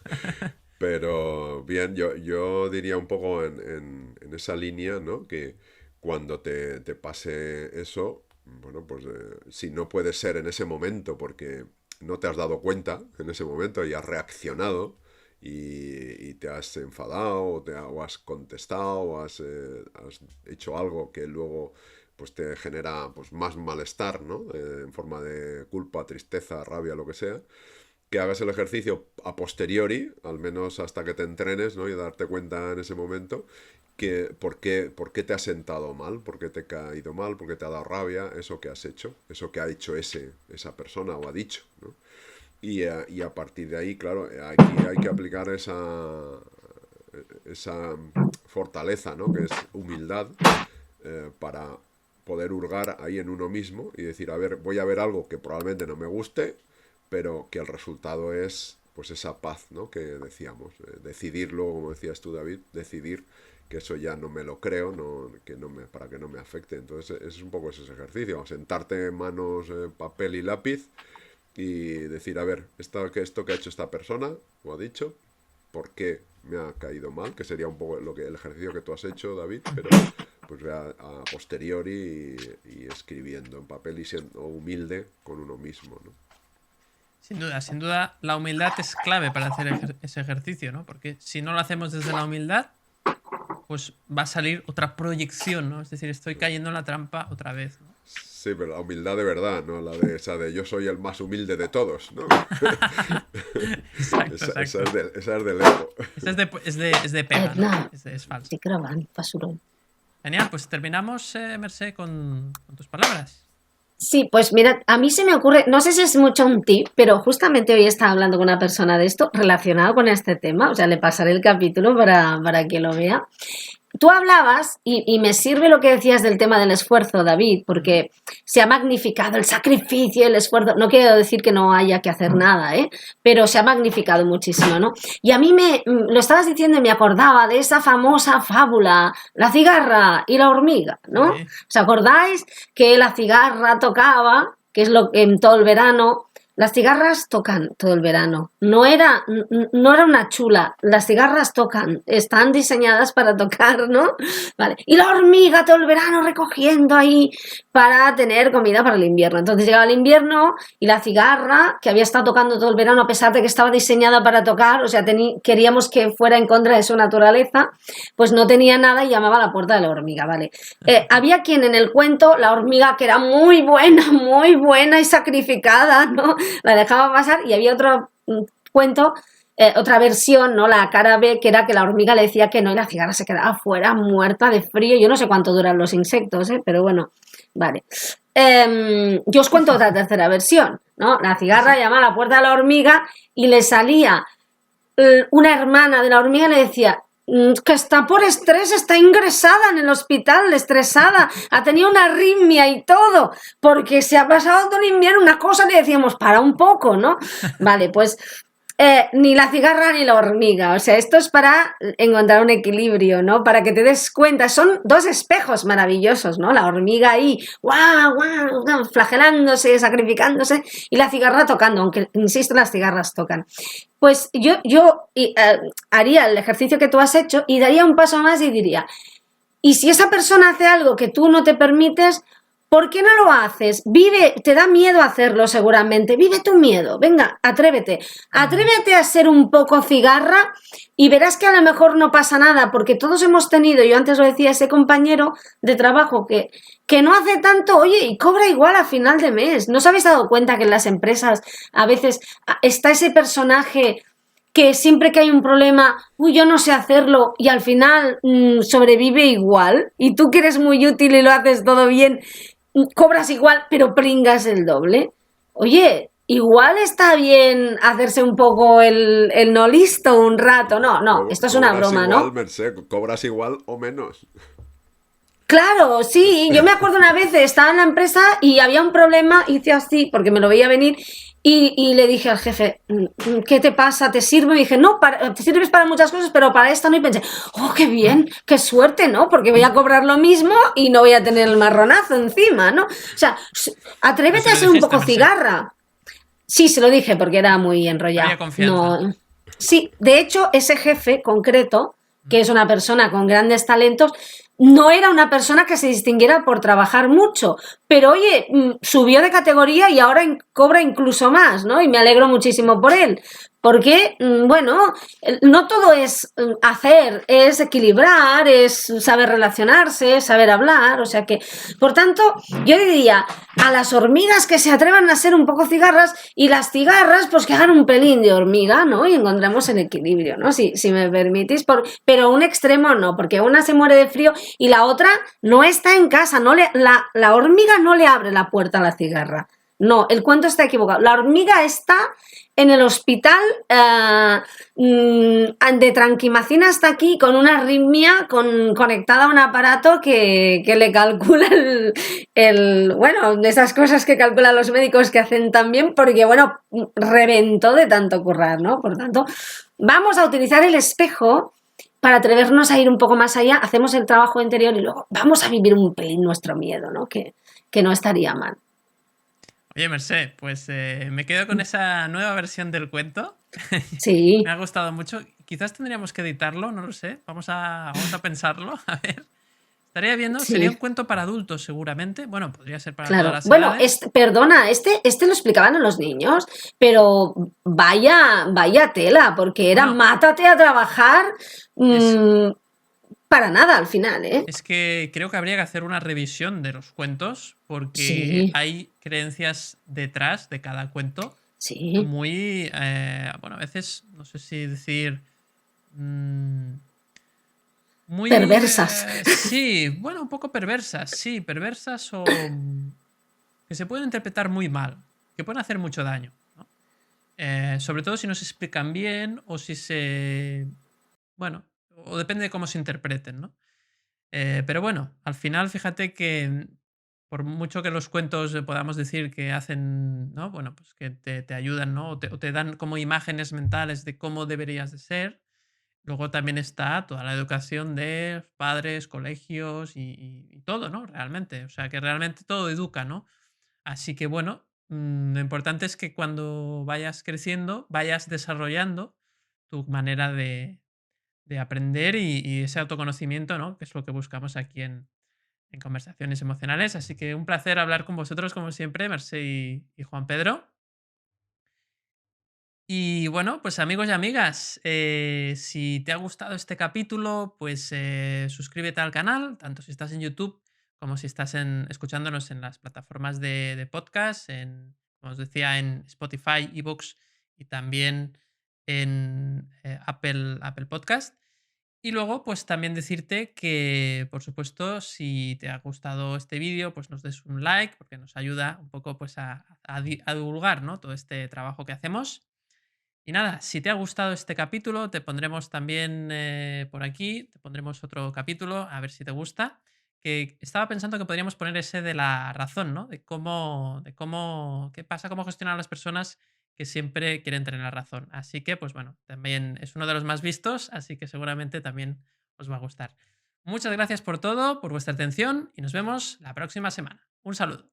Pero bien, yo diría un poco en esa línea, ¿no? Que cuando te pase eso, bueno, pues si no puede ser en ese momento porque no te has dado cuenta en ese momento y has reaccionado y te has enfadado o has contestado o has hecho algo que luego pues te genera pues más malestar, ¿no? En forma de culpa, tristeza, rabia, lo que sea, que hagas el ejercicio a posteriori, al menos hasta que te entrenes, ¿no? Y darte cuenta en ese momento que por qué te has sentado mal, por qué te ha caído mal, por qué te ha dado rabia, eso que has hecho, eso que ha hecho esa persona o ha dicho, ¿no? Y a partir de ahí, claro, aquí hay que aplicar esa fortaleza, ¿no? Que es humildad, para poder hurgar ahí en uno mismo y decir, a ver, voy a ver algo que probablemente no me guste, pero que el resultado es pues esa paz, ¿no? Que decíamos, decidirlo, como decías tú, David, decidir que eso ya no me lo creo, para que no me afecte. Entonces es un poco ese ejercicio, sentarte en manos, papel y lápiz y decir, a ver, esto que ha hecho esta persona, o ha dicho, ¿por qué me ha caído mal? Que sería un poco el ejercicio que tú has hecho, David, pero pues a posteriori y escribiendo en papel y siendo humilde con uno mismo, ¿no? Sin duda, la humildad es clave para hacer ese ejercicio, ¿no? Porque si no lo hacemos desde la humildad, pues va a salir otra proyección, ¿no? Es decir, estoy cayendo en la trampa otra vez, ¿no? Sí, pero la humildad de verdad, ¿no? La de esa de yo soy el más humilde de todos, ¿no? Exacto, esa exacto. es del ego. Esa es de pega, ¿no? Es falso. Estic gravant, fa soroll. Genial, pues terminamos, Mercé, con tus palabras. Sí, pues mira, a mí se me ocurre, no sé si es mucho un tip, pero justamente hoy estaba hablando con una persona de esto relacionado con este tema, o sea, le pasaré el capítulo para que lo vea. Tú hablabas, y me sirve lo que decías del tema del esfuerzo, David, porque se ha magnificado el sacrificio, el esfuerzo. No quiero decir que no haya que hacer nada, pero se ha magnificado muchísimo, ¿no? Y a mí lo estabas diciendo y me acordaba de esa famosa fábula, la cigarra y la hormiga, ¿no? Sí. ¿Os acordáis que la cigarra tocaba, que es lo que en todo el verano? Las cigarras tocan todo el verano. No era una chula. Las cigarras tocan. Están diseñadas para tocar, ¿no? Vale. Y la hormiga todo el verano recogiendo ahí para tener comida para el invierno. Entonces llegaba el invierno y la cigarra, que había estado tocando todo el verano a pesar de que estaba diseñada para tocar, o sea, queríamos que fuera en contra de su naturaleza, pues no tenía nada y llamaba a la puerta de la hormiga, ¿vale? Había quien en el cuento, la hormiga que era muy buena y sacrificada, ¿no? La dejaba pasar y había otro cuento, otra versión, ¿no? La cara B, que era que la hormiga le decía que no y la cigarra se quedaba fuera, muerta de frío. Yo no sé cuánto duran los insectos, pero bueno, vale. Yo os cuento otra tercera versión, ¿no? La cigarra llama a la puerta de la hormiga y le salía una hermana de la hormiga y le decía que está por estrés, está ingresada en el hospital, estresada, ha tenido una arritmia y todo, porque se ha pasado todo el invierno una cosa, le decíamos, para un poco, ¿no? Vale, pues ni la cigarra ni la hormiga, o sea, esto es para encontrar un equilibrio, ¿no? Para que te des cuenta, son dos espejos maravillosos, ¿no? La hormiga ahí, guau, guau, flagelándose, sacrificándose, y la cigarra tocando, aunque, insisto, las cigarras tocan. Pues yo haría el ejercicio que tú has hecho y daría un paso más y diría, y si esa persona hace algo que tú no te permites, ¿Por qué no lo haces? Vive, te da miedo hacerlo seguramente. Vive tu miedo. Venga, atrévete. Atrévete a ser un poco cigarra y verás que a lo mejor no pasa nada, porque todos hemos tenido, yo antes lo decía, ese compañero de trabajo que no hace tanto, oye, y cobra igual a final de mes. ¿No os habéis dado cuenta que en las empresas a veces está ese personaje que siempre que hay un problema, uy, yo no sé hacerlo y al final sobrevive igual? Y tú que eres muy útil y lo haces todo bien, cobras igual, pero pringas el doble. Oye, igual está bien hacerse un poco el no listo un rato. No, esto es una Cobras broma, igual, ¿no? Merced, cobras igual o menos. Claro, sí, yo me acuerdo una vez, estaba en la empresa y había un problema, hice así, porque me lo veía venir, y le dije al jefe, ¿qué te pasa? ¿Te sirve? Me dije, no, te sirves para muchas cosas, pero para esta no. Y pensé, oh, qué bien, qué suerte, ¿no? Porque voy a cobrar lo mismo y no voy a tener el marronazo encima, ¿no? O sea, Pero atrévete se a lo ser un dijiste, poco Merced. cigarra. Sí, se lo dije porque era muy Había enrollado. confianza. No. Sí, de hecho, ese jefe concreto, que es una persona con grandes talentos, no era una persona que se distinguiera por trabajar mucho, pero oye, subió de categoría y ahora cobra incluso más, ¿no? Y me alegro muchísimo por él. Porque, bueno, no todo es hacer, es equilibrar, es saber relacionarse, saber hablar, o sea que, por tanto, yo diría a las hormigas que se atrevan a ser un poco cigarras y las cigarras pues que hagan un pelín de hormiga, ¿no? Y encontremos el equilibrio, ¿no? Si me permitís, pero un extremo no, porque una se muere de frío y la otra no está en casa, la hormiga no le abre la puerta a la cigarra. No, el cuento está equivocado. La hormiga está en el hospital de Tranquimacina, hasta aquí con una arritmia conectada a un aparato que le calcula bueno, esas cosas que calculan los médicos que hacen también, porque bueno, reventó de tanto currar, ¿no? Por tanto, vamos a utilizar el espejo para atrevernos a ir un poco más allá, hacemos el trabajo interior y luego vamos a vivir un pelín nuestro miedo, ¿no? Que no estaría mal. Oye, Merced, pues me quedo con esa nueva versión del cuento. Sí. Me ha gustado mucho. Quizás tendríamos que editarlo, no lo sé. Vamos a pensarlo. A ver. Estaría viendo, sería un Sí, cuento para adultos seguramente. Bueno, podría ser para todas claro. las Bueno, edades. perdona, este lo explicaban a los niños, pero vaya tela, porque era Bueno, mátate a trabajar es, mmm, para nada al final, ¿eh? es que creo que habría que hacer una revisión de los cuentos porque Sí, hay creencias detrás de cada cuento sí. muy, bueno, a veces, no sé si decir, mm, muy, Perversas. sí, bueno, un poco perversas, sí, perversas o que se pueden interpretar muy mal, que pueden hacer mucho daño, ¿no? Sobre todo si no se explican bien o si se, bueno, o depende de cómo se interpreten, ¿no? Pero bueno, al final fíjate que por mucho que los cuentos podamos decir que hacen, ¿no? Bueno, pues que te ayudan, ¿no? O te dan como imágenes mentales de cómo deberías de ser. Luego también está toda la educación de padres, colegios y todo, ¿no? Realmente. O sea, que realmente todo educa, ¿no? Así que bueno, lo importante es que cuando vayas creciendo, vayas desarrollando tu manera de aprender y ese autoconocimiento, ¿no? Que es lo que buscamos aquí en Conversaciones Emocionales. Así que un placer hablar con vosotros, como siempre, Mercé y Juan Pedro. Y bueno, pues amigos y amigas, si te ha gustado este capítulo, pues suscríbete al canal, tanto si estás en YouTube como si estás escuchándonos en las plataformas de podcast, como os decía, en Spotify, iVoox y también en Apple Podcast. Y luego, pues también decirte que, por supuesto, si te ha gustado este vídeo, pues nos des un like, porque nos ayuda un poco pues, a divulgar, ¿no? Todo este trabajo que hacemos. Y nada, si te ha gustado este capítulo, te pondremos también por aquí, te pondremos otro capítulo, a ver si te gusta. Que estaba pensando que podríamos poner ese de la razón, ¿no? Qué pasa, cómo gestionar a las personas que siempre quieren tener la razón. Así que, pues bueno, también es uno de los más vistos, así que seguramente también os va a gustar. Muchas gracias por todo, por vuestra atención y nos vemos la próxima semana. Un saludo.